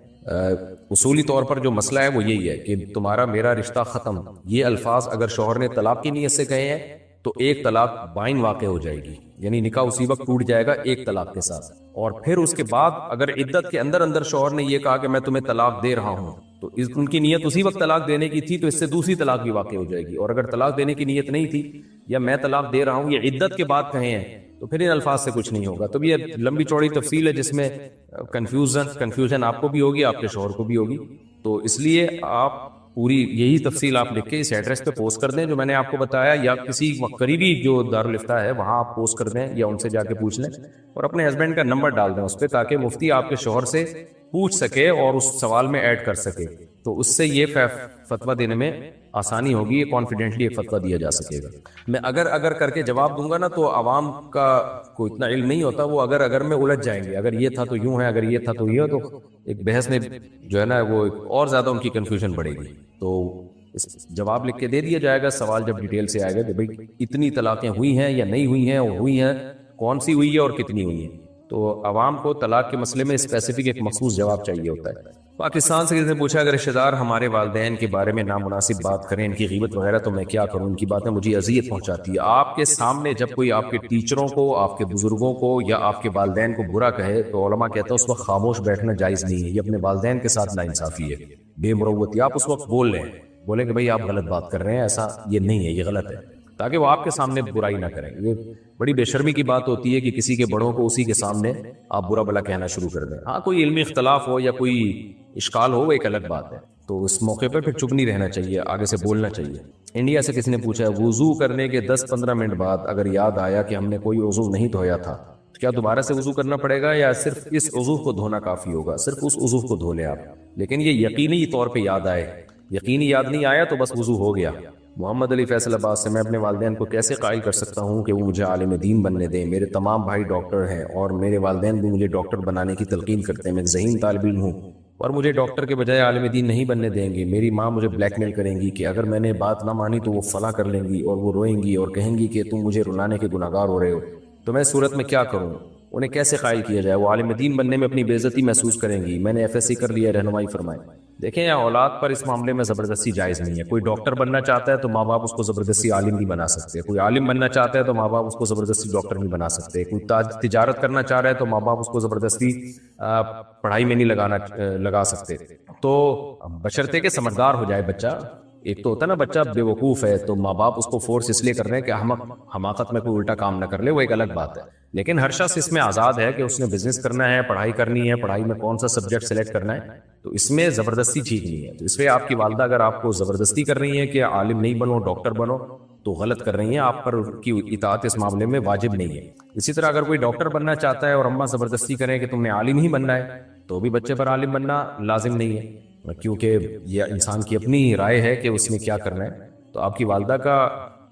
اصولی طور پر جو مسئلہ ہے وہ یہی ہے کہ تمہارا میرا رشتہ ختم، یہ الفاظ اگر شوہر نے طلاق کی نیت سے کہے ہیں تو ایک طلاق بائن واقع ہو جائے گی، یعنی نکاح اسی وقت ٹوٹ جائے گا ایک طلاق کے ساتھ. اور پھر اس کے بعد اگر عدت کے اندر شوہر نے یہ کہا کہ میں تمہیں طلاق دے رہا ہوں، تو ان کی نیت اسی وقت طلاق دینے کی تھی، تو اس سے دوسری طلاق بھی واقع ہو جائے گی. اور اگر طلاق دینے کی نیت نہیں تھی یا میں طلاق دے رہا ہوں یہ عدت کے بعد کہے ہیں تو پھر ان الفاظ سے کچھ نہیں ہوگا. تو یہ لمبی چوڑی تفصیل ہے جس میں کنفیوژن آپ کو بھی ہوگی، آپ کے شوہر کو بھی ہوگی. تو اس لیے آپ پوری یہی تفصیل آپ لکھ کے اس ایڈریس پہ پوسٹ کر دیں جو میں نے آپ کو بتایا، یا کسی قریبی جو دارالافتاء ہے وہاں آپ پوسٹ کر دیں یا ان سے جا کے پوچھ لیں اور اپنے ہسبینڈ کا نمبر ڈال دیں اس پہ، تاکہ مفتی آپ کے شوہر سے پوچھ سکے اور اس سوال میں ایڈ کر سکے. تو اس سے یہ فتویٰ دینے میں آسانی ہوگی، یہ کانفیڈنٹلی ایک فتویٰ دیا جا سکے گا. میں اگر کر کے جواب دوں گا نا تو عوام کا کوئی اتنا علم نہیں ہوتا، وہ اگر میں الجھ جائیں گے، اگر یہ تھا تو یوں ہے، اگر یہ تھا تو یہ، تو ایک بحث میں جو ہے نا وہ اور زیادہ ان کی کنفیوژن بڑھے گی. تو جواب لکھ کے دے دیا جائے گا، سوال جب ڈیٹیل سے آئے گا کہ بھئی اتنی طلاقیں ہوئی ہیں یا نہیں ہوئی ہیں، اور ہوئی ہیں کون سی ہوئی ہے اور کتنی ہوئی ہیں. تو عوام کو طلاق کے مسئلے میں اسپیسیفک ایک مخصوص جواب چاہیے ہوتا ہے. پاکستان سے کسی نے پوچھا اگر رشتہ دار ہمارے والدین کے بارے میں نامناسب بات کریں، ان کی غیبت وغیرہ، تو میں کیا کروں؟ ان کی باتیں مجھے اذیت پہنچاتی ہے. آپ کے سامنے جب کوئی آپ کے ٹیچروں کو، آپ کے بزرگوں کو یا آپ کے والدین کو برا کہے تو علماء کہتے ہیں اس وقت خاموش بیٹھنا جائز نہیں ہے. یہ اپنے والدین کے ساتھ ناانصافی ہے، بے مروتی. آپ اس وقت بولیں کہ بھئی آپ غلط بات کر رہے ہیں، ایسا یہ نہیں ہے، یہ غلط ہے، تاکہ وہ آپ کے سامنے برائی نہ کریں. یہ بڑی بے شرمی کی بات ہوتی ہے کہ کسی کے بڑوں کو اسی کے سامنے آپ برا بلا کہنا شروع کر دیں. ہاں کوئی علمی اختلاف ہو یا کوئی اشکال ہو وہ ایک الگ بات ہے، تو اس موقع پر پھر چپ نہیں رہنا چاہیے، آگے سے بولنا چاہیے. انڈیا سے کسی نے پوچھا ہے وضو کرنے کے 10-15 منٹ بعد اگر یاد آیا کہ ہم نے کوئی عضو نہیں دھویا تھا تو کیا دوبارہ سے وضو کرنا پڑے گا یا صرف اس عضو کو دھونا کافی ہوگا؟ صرف اس عضو کو دھو لیں آپ، لیکن یہ یقینی طور پہ یاد آئے. یقینی یاد نہیں آیا تو بس وضو ہو گیا. محمد علی فیصل آباد سے، میں اپنے والدین کو کیسے قائل کر سکتا ہوں کہ وہ مجھے عالم دین بننے دیں؟ میرے تمام بھائی ڈاکٹر ہیں اور میرے والدین بھی مجھے ڈاکٹر بنانے کی تلقین کرتے ہیں. میں ذہین طالب علم ہوں اور مجھے ڈاکٹر کے بجائے عالم دین نہیں بننے دیں گے. میری ماں مجھے بلیک میل کریں گی کہ اگر میں نے بات نہ مانی تو وہ فلاں کر لیں گی اور وہ روئیں گی اور کہیں گی کہ تم مجھے رلانے کے گناہگار ہو رہے ہو. تو میں صورت میں کیا کروں؟ انہیں کیسے قائل کیا جائے؟ وہ عالم دین بننے میں اپنی بے عزتی محسوس کریں گی. میں نے FSC کر لیا، رہنمائی فرمائیں. دیکھیں اولاد پر اس معاملے میں زبردستی جائز نہیں ہے. کوئی ڈاکٹر بننا چاہتا ہے تو ماں باپ اس کو زبردستی عالم نہیں بنا سکتے. کوئی عالم بننا چاہتا ہے تو ماں باپ اس کو زبردستی ڈاکٹر نہیں بنا سکتے. کوئی تجارت کرنا چاہ رہا ہے تو ماں باپ اس کو زبردستی پڑھائی میں نہیں لگا سکتے. تو بشرطے کہ سمجھدار ہو جائے بچہ. ایک تو ہوتا ہے نا بچہ بے وقوف ہے تو ماں باپ اس کو فورس اس لیے کر رہے ہیں کہ حماقت میں کوئی الٹا کام نہ کر لے، وہ ایک الگ بات ہے. لیکن ہر شخص اس میں آزاد ہے کہ اس نے بزنس کرنا ہے، پڑھائی کرنی ہے، پڑھائی میں کون سا سبجیکٹ سلیکٹ کرنا ہے، تو اس میں زبردستی ٹھیک نہیں ہے. تو اس لیے آپ کی والدہ اگر آپ کو زبردستی کر رہی ہیں کہ عالم نہیں بنو، ڈاکٹر بنو، تو غلط کر رہی ہیں. آپ پر کی اطاعت اس معاملے میں واجب نہیں ہے. اسی طرح اگر کوئی ڈاکٹر بننا چاہتا ہے اور اماں زبردستی کریں کہ تم نے عالم ہی بننا ہے، تو بھی بچے پر عالم بننا لازم نہیں ہے. کیونکہ یہ انسان کی اپنی رائے ہے کہ اس نے کیا کرنا ہے. تو آپ کی والدہ کا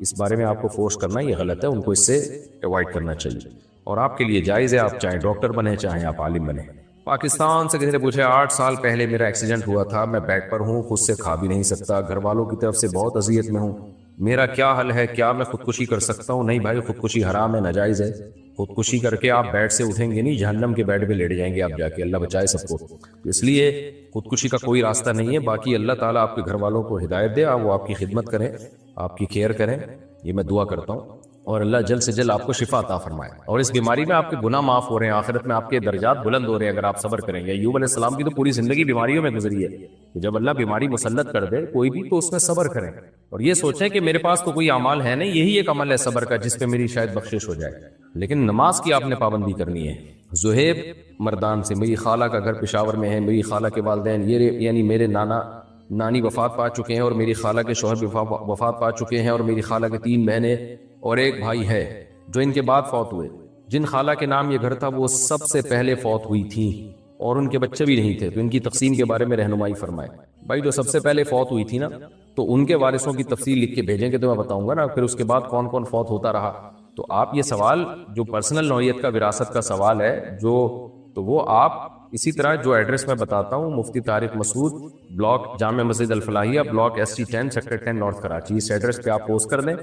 اس بارے میں آپ کو فورس کرنا یہ غلط ہے، ان کو اس سے اوائڈ کرنا چاہیے. اور آپ کے لیے جائز ہے، آپ چاہے ڈاکٹر بنے چاہے آپ عالم بنے. پاکستان سے کسی نے پوچھا 8 سال پہلے میرا ایکسیڈنٹ ہوا تھا، میں بیڈ پر ہوں، خود سے کھا بھی نہیں سکتا، گھر والوں کی طرف سے بہت اذیت میں ہوں، میرا کیا حل ہے؟ کیا میں خودکشی کر سکتا ہوں؟ نہیں بھائی، خودکشی حرام ہے، ناجائز ہے. خودکشی کر کے آپ بیڈ سے اٹھیں گے نہیں، جہنم کے بیڈ پہ لیٹ جائیں گے آپ جا کے. اللہ بچائے سب کو. اس لیے خودکشی کا کوئی راستہ نہیں ہے. باقی اللہ تعالیٰ آپ کے گھر والوں کو ہدایت دے، وہ آپ کی خدمت کریں، آپ کی کیئر کریں، یہ میں دعا کرتا ہوں. اور اللہ جلد سے جلد آپ کو شفا عطا فرمائے. اور اس بیماری میں آپ کے گناہ معاف ہو رہے ہیں، آخرت میں آپ کے درجات بلند ہو رہے ہیں اگر آپ صبر کریں گے. ایوب علیہ السلام کی تو پوری زندگی بیماریوں میں گزری ہے. جب اللہ بیماری مسلط کر دے کوئی بھی تو اس میں صبر کریں اور یہ سوچیں کہ میرے پاس تو کوئی اعمال ہے نہیں، یہی ایک عمل ہے صبر کا جس پہ میری شاید بخشش ہو جائے. لیکن نماز کی آپ نے پابندی کرنی ہے. زہیب مردان سے، میری خالہ کا گھر پشاور میں ہے، میری خالہ کے والدین یعنی میرے نانی وفات پا چکے ہیں اور میری خالہ کے شوہر بھی وفات پا چکے ہیں اور میری خالہ کے 3 بہنیں اور ایک بھائی ہے جو ان کے بعد فوت ہوئے. جن خالہ کے نام یہ گھر تھا وہ سب سے پہلے فوت ہوئی تھیں اور ان کے بچے بھی نہیں تھے، تو ان کی تقسیم کے بارے میں رہنمائی فرمائے. بھائی جو سب سے پہلے فوت ہوئی تھی نا، تو ان کے وارثوں کی تفصیل لکھ کے بھیجیں گے تو میں بتاؤں گا نا پھر اس کے بعد کون کون فوت ہوتا رہا. تو آپ یہ سوال جو پرسنل نوعیت کا وراثت کا سوال ہے تو وہ آپ اسی طرح جو ایڈریس میں بتاتا ہوں، مفتی طارق مسعود، بلاک جامع مسجد Alfalahiya, block ST 10 sector 10 north Karachi, اس ایڈریس پہ آپ پوسٹ کر دیں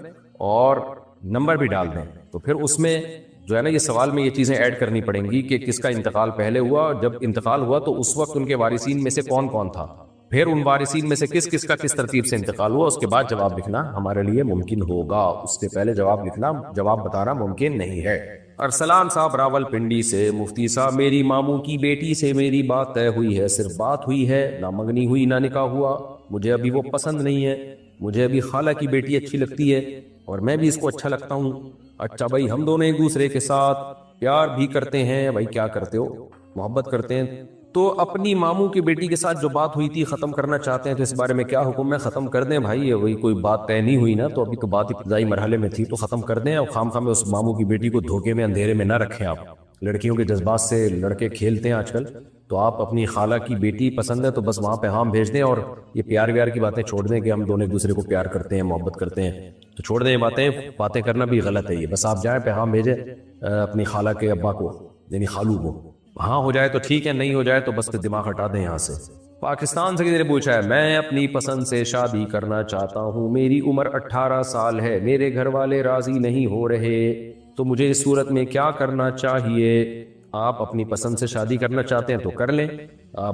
اور نمبر بھی ڈال دیں. تو پھر اس میں جو ہے نا یہ سوال میں یہ چیزیں ایڈ کرنی پڑیں گی کہ کس کا انتقال پہلے ہوا، اور جب انتقال ہوا تو اس وقت ان کے وارثین میں سے کون کون تھا، پھر ان وارثین میں سے کس کا کس ترتیب سے انتقال ہوا، اس کے بعد جواب لکھنا ہمارے لیے ممکن ہوگا. اس سے پہلے جواب بتانا ممکن نہیں ہے. ارسلان صاحب راول پنڈی سے، مفتی صاحب میری ماموں کی بیٹی سے میری بات طے ہوئی ہے، صرف بات ہوئی ہے، نہ منگنی ہوئی نہ نکاح ہوا، مجھے ابھی وہ پسند نہیں ہے، مجھے ابھی خالہ کی بیٹی اچھی لگتی ہے اور میں بھی اس کو اچھا لگتا ہوں. اچھا بھائی، ہم دونوں ایک دوسرے کے ساتھ پیار بھی کرتے ہیں. بھائی کیا کرتے ہو؟ محبت کرتے ہیں. تو اپنی ماموں کی بیٹی کے ساتھ جو بات ہوئی تھی ختم کرنا چاہتے ہیں، تو اس بارے میں کیا حکم ہے؟ ختم کر دیں بھائی. وہی کوئی بات طے نہیں ہوئی نا، تو ابھی تو بات ابتدائی مرحلے میں تھی، تو ختم کر دیں. اور خام میں اس ماموں کی بیٹی کو دھوکے میں اندھیرے میں نہ رکھیں. آپ لڑکیوں کے جذبات سے لڑکے کھیلتے ہیں آج کل. تو آپ اپنی خالہ کی بیٹی پسند ہے تو بس وہاں پہ ہام بھیج دیں اور یہ پیار ویار کی باتیں چھوڑ دیں کہ ہم دونوں ایک دوسرے کو پیار کرتے ہیں، محبت کرتے ہیں، تو چھوڑ دیں. یہ باتیں کرنا بھی غلط ہے. یہ بس آپ جائیں پیغام بھیجیں اپنی خالہ کے ابا کو، یعنی خالو کو. ہاں ہو جائے تو ٹھیک ہے، نہیں ہو جائے تو بس پھر دماغ ہٹا دیں یہاں سے. پاکستان سے کسی نے پوچھا ہے، میں اپنی پسند سے شادی کرنا چاہتا ہوں، میری عمر 18 سال ہے، میرے گھر والے راضی نہیں ہو رہے، تو مجھے اس صورت میں کیا کرنا چاہیے؟ آپ اپنی پسند سے شادی کرنا چاہتے ہیں تو کر لیں.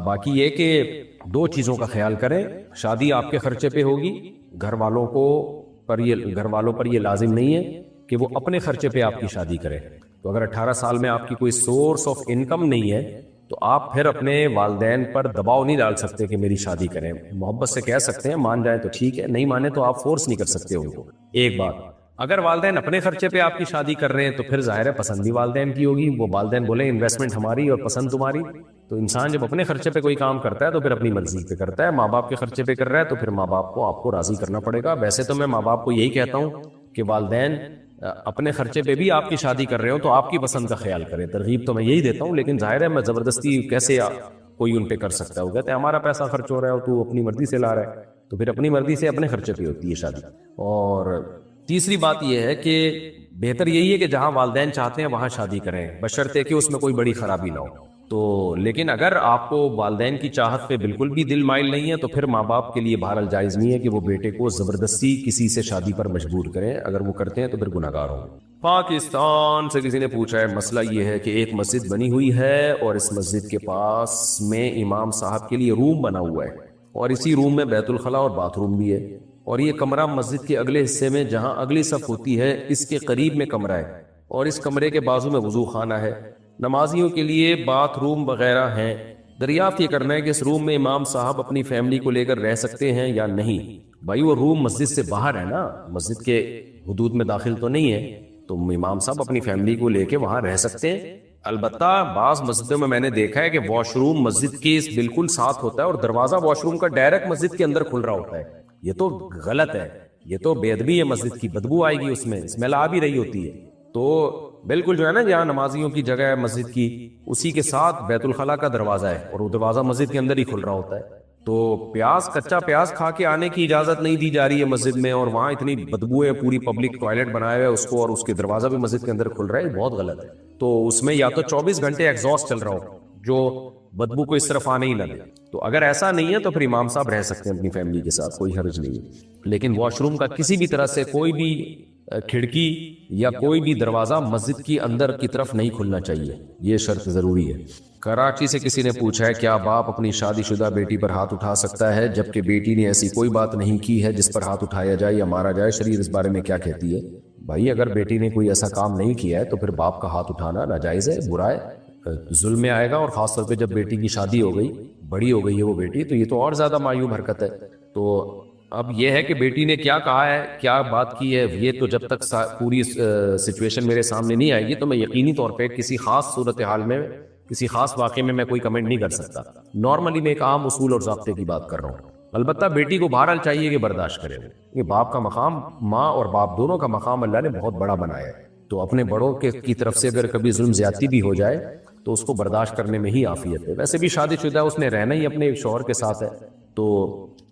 باقی یہ کہ 2 چیزوں کا خیال کریں. شادی آپ کے خرچے پہ ہوگی، گھر والوں پر یہ لازم نہیں ہے کہ وہ اپنے خرچے پہ آپ کی شادی کریں. تو اگر 18 سال میں آپ کی کوئی سورس آف انکم نہیں ہے تو آپ پھر اپنے والدین پر دباؤ نہیں ڈال سکتے کہ میری شادی کریں. محبت سے کہہ سکتے ہیں، مان جائیں تو ٹھیک ہے، نہیں مانے تو آپ فورس نہیں کر سکتے ان کو. ایک بات، اگر والدین اپنے خرچے پہ آپ کی شادی کر رہے ہیں تو پھر ظاہر ہے پسند بھی والدین کی ہوگی. وہ والدین بولیں انویسٹمنٹ ہماری اور پسند تمہاری. تو انسان جب اپنے خرچے پہ کوئی کام کرتا ہے تو پھر اپنی مرضی پہ کرتا ہے. ماں باپ کے خرچے پہ کر رہا ہے تو پھر ماں باپ کو آپ کو راضی کرنا پڑے گا. ویسے تو میں ماں باپ کو یہی کہتا ہوں کہ والدین اپنے خرچے پہ بھی آپ کی شادی کر رہے ہو تو آپ کی پسند کا خیال کریں. ترغیب تو میں یہی دیتا ہوں، لیکن ظاہر ہے میں زبردستی کیسے کوئی ان پہ کر سکتا ہے؟ وہ کہتے ہیں ہمارا پیسہ خرچ ہو رہا ہے اور تو اپنی مرضی سے لا رہا ہے، تو پھر اپنی مرضی سے اپنے خرچے پہ ہوتی ہے شادی. اور تیسری بات یہ ہے کہ بہتر یہی ہے کہ جہاں والدین چاہتے ہیں وہاں شادی کریں، بشرطے کہ اس میں کوئی بڑی خرابی نہ ہو. تو لیکن اگر آپ کو والدین کی چاہت پہ بالکل بھی دل مائل نہیں ہے تو پھر ماں باپ کے لیے بہرحال جائز نہیں ہے کہ وہ بیٹے کو زبردستی کسی سے شادی پر مجبور کریں. اگر وہ کرتے ہیں تو پھر گناہ گار ہوں. پاکستان سے کسی نے پوچھا ہے، مسئلہ یہ ہے کہ ایک مسجد بنی ہوئی ہے اور اس مسجد کے پاس میں امام صاحب کے لیے روم بنا ہوا ہے اور اسی روم میں بیت الخلاء اور باتھ روم بھی ہے، اور یہ کمرہ مسجد کے اگلے حصے میں جہاں اگلی صف ہوتی ہے اس کے قریب میں کمرہ ہے اور اس کمرے کے بازو میں وضو خانہ ہے، نمازیوں کے لیے باتھ روم وغیرہ ہیں. دریافت یہ کرنا ہے کہ اس روم میں امام صاحب اپنی فیملی کو لے کر رہ سکتے ہیں یا نہیں. بھائی وہ روم مسجد سے باہر ہے نا، مسجد کے حدود میں داخل تو نہیں ہے، تو امام صاحب اپنی فیملی کو لے کے وہاں رہ سکتے ہیں. البتہ بعض مسجدوں میں نے دیکھا ہے کہ واش روم مسجد کے بالکل ساتھ ہوتا ہے اور دروازہ واش روم کا ڈائریکٹ مسجد کے اندر کھل رہا ہوتا ہے. یہ تو غلط ہے، یہ تو بے ادبی ہے مسجد کی، بدبو آئے گی اس میں، اسمیل آ بھی رہی ہوتی ہے. تو بالکل جو ہے نا جہاں نمازیوں کی جگہ ہے مسجد کی، اسی کے ساتھ بیت الخلاء کا دروازہ ہے اور وہ دروازہ مسجد کے اندر ہی کھل رہا ہوتا ہے. تو پیاز کچا پیاز کھا کے آنے کی اجازت نہیں دی جا رہی ہے مسجد میں، اور وہاں اتنی بدبو ہے، پوری پبلک ٹوائلٹ بنایا ہوا ہے اس کو، اور اس کے دروازہ بھی مسجد کے اندر کھل رہا ہے، یہ بہت غلط ہے۔ تو اس میں یا تو 24 گھنٹے ایگزاسٹ چل رہا ہو جو بدبو کو اس طرف آنے ہی نہ دے، تو اگر ایسا نہیں ہے تو پھر امام صاحب رہ سکتے ہیں اپنی فیملی کے ساتھ، کوئی حرج نہیں ہے، لیکن واش روم کا کسی بھی طرح سے کوئی بھی کھڑکی یا کوئی بھی دروازہ مسجد کی اندر کی طرف نہیں کھلنا چاہیے، یہ شرط ضروری ہے۔ کراچی سے کسی نے پوچھا ہے کیا باپ اپنی شادی شدہ بیٹی پر ہاتھ اٹھا سکتا ہے جبکہ بیٹی نے ایسی کوئی بات نہیں کی ہے جس پر ہاتھ اٹھایا جائے یا مارا جائے؟ شریعت اس بارے میں کیا کہتی ہے؟ بھائی اگر بیٹی نے کوئی ایسا کام نہیں کیا ہے تو پھر باپ کا ہاتھ اٹھانا ناجائز ہے، برا ہے، ظلم میں آئے گا، اور خاص طور پہ جب بیٹی کی شادی ہو گئی، بڑی ہو گئی ہے وہ بیٹی، تو یہ تو اور زیادہ معیوب حرکت ہے۔ تو اب یہ ہے کہ بیٹی نے کیا کہا ہے، کیا بات کی ہے، یہ تو جب تک پوری سچویشن میرے سامنے نہیں آئے گی تو میں یقینی طور پہ کسی خاص صورتحال میں، کسی خاص واقعے میں کوئی کمنٹ نہیں کر سکتا۔ نارملی میں ایک عام اصول اور ضابطے کی بات کر رہا ہوں۔ البتہ بیٹی کو بہرحال چاہیے کہ برداشت کرے، یہ باپ کا مقام، ماں اور باپ دونوں کا مقام اللہ نے بہت بڑا بنایا ہے، تو اپنے بڑوں کی طرف سے اگر کبھی ظلم زیادتی بھی ہو جائے تو اس کو برداشت کرنے میں ہی عافیت ہے۔ ویسے بھی شادی شدہ اس نے رہنا ہی اپنے شوہر کے ساتھ ہے، تو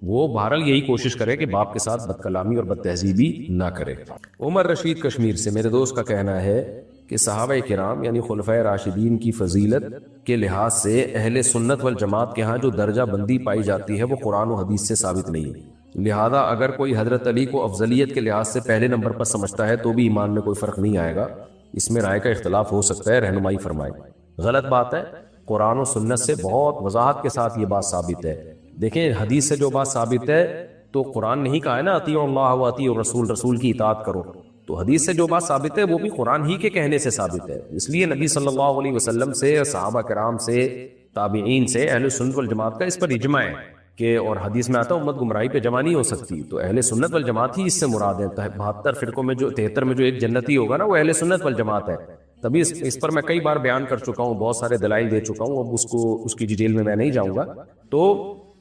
وہ بہرحال یہی کوشش کرے کہ باپ کے ساتھ بد کلامی اور بد تہذیبی نہ کرے۔ عمر رشید کشمیر سے، میرے دوست کا کہنا ہے کہ صحابہ کرام یعنی خلفائے راشدین کی فضیلت کے لحاظ سے اہل سنت والجماعت کے ہاں جو درجہ بندی پائی جاتی ہے وہ قرآن و حدیث سے ثابت نہیں ہے، لہذا اگر کوئی حضرت علی کو افضلیت کے لحاظ سے پہلے نمبر پر سمجھتا ہے تو بھی ایمان میں کوئی فرق نہیں آئے گا، اس میں رائے کا اختلاف ہو سکتا ہے، رہنمائی فرمائے۔ غلط بات ہے، قرآن و سنت سے بہت وضاحت کے ساتھ یہ بات ثابت ہے۔ دیکھیں حدیث سے جو بات ثابت ہے تو قرآن نہیں کہا ہے نا اطیعوا اللہ و اطیعوا الرسول، رسول کی اطاعت کرو، تو حدیث سے جو بات ثابت ہے وہ بھی قرآن ہی کے کہنے سے ثابت ہے۔ اس لیے نبی صلی اللہ علیہ وسلم سے، صحابہ کرام سے، تابعین سے، اہل سنت والجماعت کا اس پر اجماع ہے کہ، اور حدیث میں آتا ہے امت گمراہی پہ جمع نہیں ہو سکتی، تو اہل سنت والجماعت ہی اس سے مراد ہے۔ 72 فرقوں میں جو 73 میں جو ایک جنتی ہوگا نا وہ اہل سنت والجماعت ہے۔ تبھی اس پر میں کئی بار بیان کر چکا ہوں، بہت سارے دلائل دے چکا ہوں، اب اس کی ڈیٹیل میں نہیں جاؤں گا۔ تو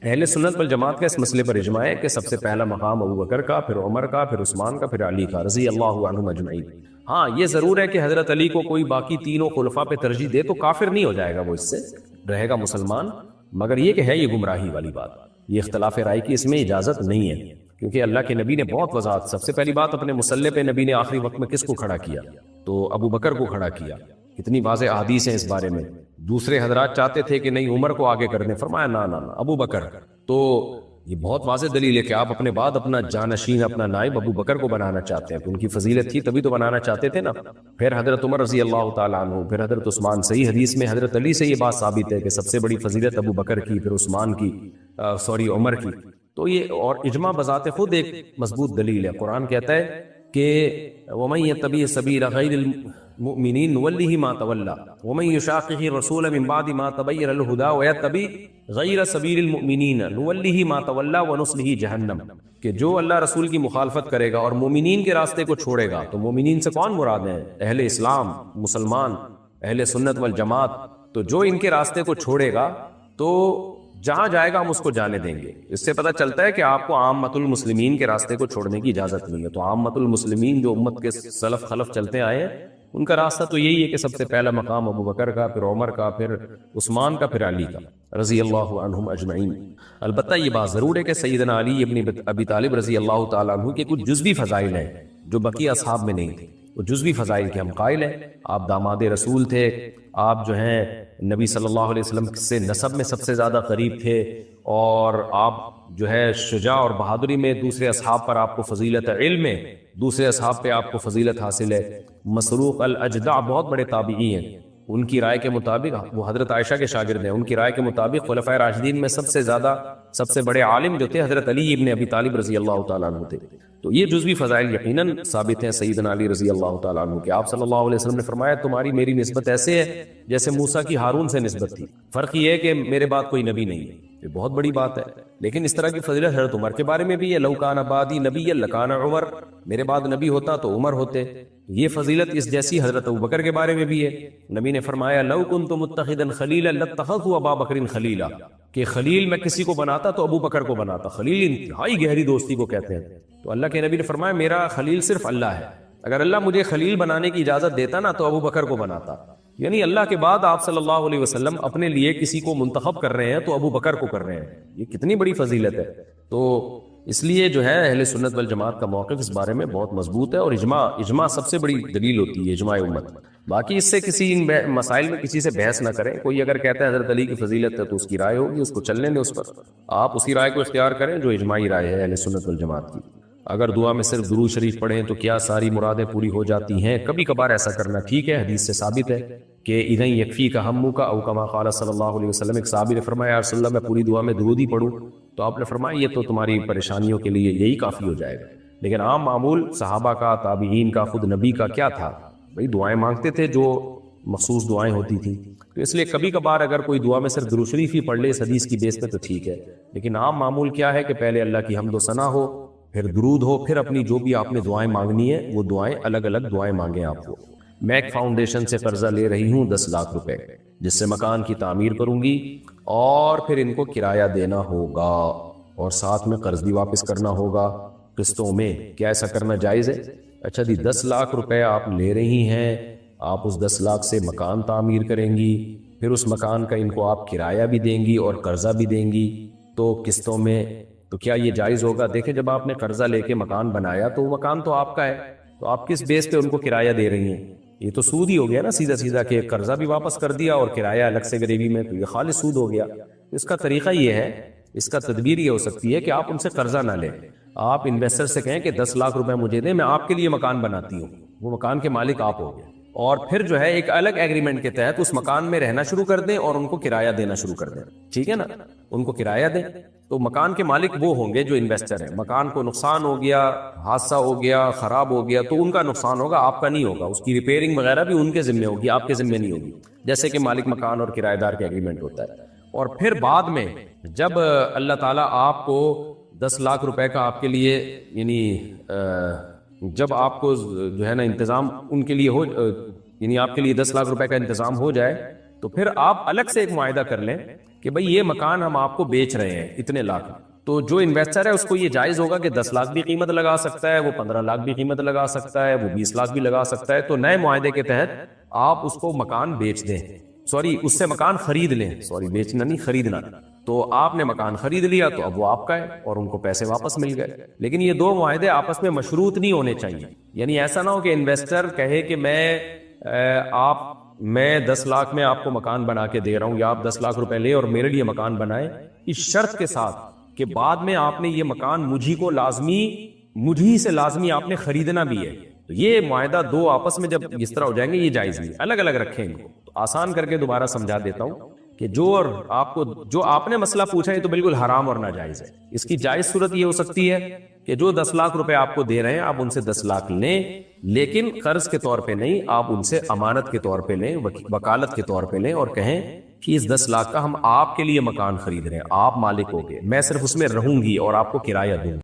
اہل سنت والجماعت کا اس مسئلے پر اجماع ہے کہ سب سے پہلا مقام ابو بکر کا، پھر عمر کا، پھر عثمان کا، پھر علی کا رضی اللہ عنہم اجمعین۔ ہاں یہ ضرور ہے کہ حضرت علی کو کوئی باقی تینوں خلفاء پہ ترجیح دے تو کافر نہیں ہو جائے گا، وہ اس سے رہے گا مسلمان، مگر یہ کہ ہے یہ گمراہی والی بات، یہ اختلاف رائے کی اس میں اجازت نہیں ہے، کیونکہ اللہ کے نبی نے بہت وضاحت، سب سے پہلی بات اپنے مصلی پہ نبی نے آخری وقت میں کس کو کھڑا کیا؟ تو ابو بکر کو کھڑا کیا، کتنی واضح احادیث ہیں اس بارے میں۔ دوسرے حضرات چاہتے تھے کہ نہیں عمر کو آگے کر دیں، فرمایا نہ نہ نہ ابو بکر، تو یہ بہت واضح دلیل ہے کہ آپ اپنے بعد اپنا جانشین، اپنا نائب ابو بکر کو بنانا چاہتے ہیں، تو ان کی فضیلت تھی تبھی تو بنانا چاہتے تھے نا۔ پھر حضرت عمر رضی اللہ تعالیٰ عنہ، پھر حضرت عثمان، صحیح حدیث میں حضرت علی سے یہ بات ثابت ہے کہ سب سے بڑی فضیلت ابو بکر کی، پھر عثمان کی، عمر کی، تو یہ اور اجماع بذات خود ایک مضبوط دلیل ہے۔ قرآن کہتا ہے کہ وَمَن يَتَّبِعْ سَبِيلَ غَيْرِ الْمُؤْمِنِينَ نُوَلِّهِ مَا تَوَلَّى وَمَن يُشَاقِقِ الرَّسُولَ مِن بَعْدِ مَا تَبَيَّنَ لَهُ الْهُدَى وَيَتَّبِعْ غَيْرَ سَبِيلِ الْمُؤْمِنِينَ نُوَلِّهِ مَا تَوَلَّى وَنُصْلِهِ جَهَنَّمَ، کہ جو اللہ رسول کی مخالفت کرے گا اور مومنین کے راستے کو چھوڑے گا، تو مومنین سے کون مراد ہیں؟ اہل اسلام، مسلمان، اہل سنت والجماعت، تو جو ان کے راستے کو چھوڑے گا تو جہاں جائے گا ہم اس کو جانے دیں گے۔ اس سے پتہ چلتا ہے کہ آپ کو عامت المسلمین کے راستے کو چھوڑنے کی اجازت نہیں ہے، تو عامت المسلمین جو امت کے سلف خلف چلتے آئے ہیں ان کا راستہ تو یہی ہے کہ سب سے پہلا مقام ابو بکر کا، پھر عمر کا، پھر عثمان کا، پھر علی کا رضی اللہ عنہم اجمعین۔ البتہ یہ بات ضرور ہے کہ سیدنا علی ابن ابی طالب رضی اللہ تعالیٰ عنہ کے کچھ جزوی فضائل ہیں جو بقیہ اصحاب میں نہیں تھے، وہ جزوی فضائل کے ہم قائل ہیں۔ آپ داماد رسول تھے، آپ جو ہیں نبی صلی اللہ علیہ وسلم سے نسب میں سب سے زیادہ قریب تھے، اور آپ جو ہے شجاع اور بہادری میں دوسرے اصحاب پر آپ کو فضیلت ہے، علم میں دوسرے اصحاب پہ آپ کو فضیلت حاصل ہے۔ مسروق الاجدع بہت بڑے تابعی ہیں، ان کی رائے کے مطابق وہ حضرت عائشہ کے شاگرد ہیں، ان کی رائے کے مطابق خلفائے راشدین میں سب سے زیادہ، سب سے بڑے عالم جو تھے حضرت علی ابن ابی طالب رضی اللہ تعالیٰ عنہ تھے۔ تو یہ جزوی فضائل یقیناً ثابت ہیں سیدنا علی رضی اللہ تعالیٰ عنہ کہ آپ صلی اللہ علیہ وسلم نے فرمایا تمہاری میری نسبت ایسے ہے جیسے موسیٰ کی ہارون سے نسبت تھی، فرق یہ ہے کہ میرے بعد کوئی نبی نہیں ہے، یہ بہت بڑی بات ہے۔ لیکن اس طرح کی فضیلت حضرت عمر کے بارے میں بھی ہے، لو کان بعدی نبی لکان عمر، میرے بعد نبی ہوتا تو عمر ہوتے۔ یہ فضیلت اس جیسی حضرت ابوبکر کے بارے میں بھی ہے، نبی نے فرمایا لو کنت متخذا خلیلا لاتخذت ابا بکر خلیلا، کہ خلیل میں کسی کو بناتا تو ابو بکر کو بناتا۔ خلیل انتہائی گہری دوستی کو کہتے ہیں، تو اللہ کے نبی نے فرمایا میرا خلیل صرف اللہ ہے، اگر اللہ مجھے خلیل بنانے کی اجازت دیتا نا تو ابو بکر کو بناتا۔ یعنی اللہ کے بعد آپ صلی اللہ علیہ وسلم اپنے لیے کسی کو منتخب کر رہے ہیں تو ابو بکر کو کر رہے ہیں. یہ کتنی بڑی فضیلت ہے. تو اس لیے جو ہے اہل سنت والجماعت کا موقف اس بارے میں بہت مضبوط ہے, اور اجماع سب سے بڑی دلیل ہوتی ہے, اجماع امت. باقی اس سے کسی ان مسائل میں کسی سے بحث نہ کریں. کوئی اگر کہتا ہے حضرت علی کی فضیلت ہے تو اس کی رائے ہوگی, اس کو چلنے دیں, اس پر آپ اسی رائے کو اختیار کریں جو اجماعی رائے ہے اہل سنت والجماعت کی. اگر دعا میں صرف درود شریف پڑھیں تو کیا ساری مرادیں پوری ہو جاتی ہیں؟ کبھی کبھار ایسا کرنا ٹھیک ہے, حدیث سے ثابت ہے کہ اذن یکفی کا ہمو کا او کما قال صلی اللہ علیہ وسلم. ایک صحابی نے فرمایا یا رسول اللہ میں پوری دعا میں درود ہی پڑھوں, تو آپ نے فرمایا یہ تو تمہاری پریشانیوں کے لیے یہی کافی ہو جائے گا. لیکن عام معمول صحابہ کا, تابعین کا, خود نبی کا کیا تھا, بھئی دعائیں مانگتے تھے جو مخصوص دعائیں ہوتی تھیں. تو اس لیے کبھی کبھار اگر کوئی دعا میں صرف درود شریف ہی پڑھ لے اس حدیث کی بیس پہ تو ٹھیک ہے. لیکن عام معمول کیا ہے کہ پہلے اللہ کی حمد و ثنا ہو, پھر درود ہو, پھر اپنی جو بھی آپ نے دعائیں مانگنی ہے وہ دعائیں الگ الگ دعائیں مانگیں آپ کو. میں ایک فاؤنڈیشن سے قرضہ لے رہی ہوں 10 لاکھ روپے, جس سے مکان کی تعمیر کروں گی اور پھر ان کو کرایہ دینا ہوگا اور ساتھ میں قرض بھی واپس کرنا ہوگا قسطوں میں. کیا ایسا کرنا جائز ہے؟ اچھا جی, 10 لاکھ روپے آپ لے رہی ہیں, آپ اس 10 لاکھ سے مکان تعمیر کریں گی, پھر اس مکان کا ان کو آپ کرایہ بھی دیں گی اور قرضہ بھی دیں گی تو قسطوں میں. تو کیا یہ جائز ہوگا؟ دیکھیں جب آپ نے قرضہ لے کے مکان بنایا تو وہ مکان تو آپ کا ہے, تو آپ کس بیس پہ ان کو کرایہ دے رہی ہیں؟ یہ تو سود ہی ہو گیا نا سیدھا سیدھا, کہ قرضہ بھی واپس کر دیا اور کرایہ الگ سے گریوی میں, تو یہ خالص سود ہو گیا. اس کا طریقہ یہ ہے, اس کا تدبیر یہ ہو سکتی ہے کہ آپ ان سے قرضہ نہ لیں, آپ انویسٹر سے کہیں کہ 10 لاکھ روپے مجھے دیں, میں آپ کے لیے مکان بناتی ہوں, وہ مکان کے مالک آپ ہو گئے, اور پھر جو ہے ایک الگ ایگریمنٹ کے تحت اس مکان میں رہنا شروع کر دیں اور ان کو کرایہ دینا شروع کر دیں. ٹھیک ہے نا, ان کو کرایہ دیں تو مکان کے مالک وہ ہوں گے جو انویسٹر ہیں. مکان کو نقصان ہو گیا, حادثہ ہو گیا, خراب ہو گیا, تو ان کا نقصان ہوگا, آپ کا نہیں ہوگا. اس کی ریپیئرنگ وغیرہ بھی ان کے ذمہ ہوگی, آپ کے ذمہ نہیں ہوگی, جیسے کہ مالک مکان اور کرایہ دار کا ایگریمنٹ ہوتا ہے. اور پھر بعد میں جب اللہ تعالیٰ آپ کو 10 لاکھ روپے کا آپ کے لیے یعنی جب آپ کو جو ہے نا انتظام ان کے لیے ہو, یعنی آپ کے لیے 10 لاکھ روپے کا انتظام ہو جائے, تو پھر آپ الگ سے ایک معاہدہ کر لیں کہ بھئی یہ مکان ہم آپ کو بیچ رہے ہیں اتنے لاکھ. تو جو انویسٹر ہے اس کو یہ جائز ہوگا کہ 10 لاکھ بھی قیمت لگا سکتا ہے, وہ 15 لاکھ بھی قیمت لگا سکتا ہے, وہ 20 لاکھ بھی لگا سکتا ہے. تو نئے معاہدے کے تحت آپ اس کو مکان بیچ دیں, اس سے مکان خرید لیں, بیچنا نہیں خریدنا. تو آپ نے مکان خرید لیا تو اب وہ آپ کا ہے اور ان کو پیسے واپس مل گئے. لیکن یہ دو معاہدے آپس میں مشروط نہیں ہونے چاہیے. یعنی ایسا نہ ہو کہ انویسٹر کہے کہ میں 10 لاکھ میں آپ کو مکان بنا کے دے رہا ہوں, یا آپ 10 لاکھ روپے لیں اور میرے لیے مکان بنائیں, اس شرط کے ساتھ کہ بعد میں آپ نے یہ مکان مجھی سے لازمی آپ نے خریدنا بھی ہے. تو یہ معاہدہ دو آپس میں جب اس طرح ہو جائیں گے یہ جائز نہیں. الگ الگ رکھیں ان کو. تو آسان کر کے دوبارہ سمجھا دیتا ہوں کہ جو آپ نے مسئلہ پوچھا ہے تو بالکل حرام اور ناجائز ہے. اس کی جائز صورت یہ ہو سکتی ہے کہ جو 10 لاکھ روپے آپ کو دے رہے ہیں آپ ان سے 10 لاکھ لیں, لیکن قرض کے طور پہ نہیں, آپ ان سے امانت کے طور پہ لیں, وکالت کے طور پہ لیں, اور کہیں کہ اس 10 لاکھ کا ہم آپ کے لیے مکان خرید رہے ہیں, آپ مالک ہو گئے, میں صرف اس میں رہوں گی اور آپ کو کرایہ دوں گی.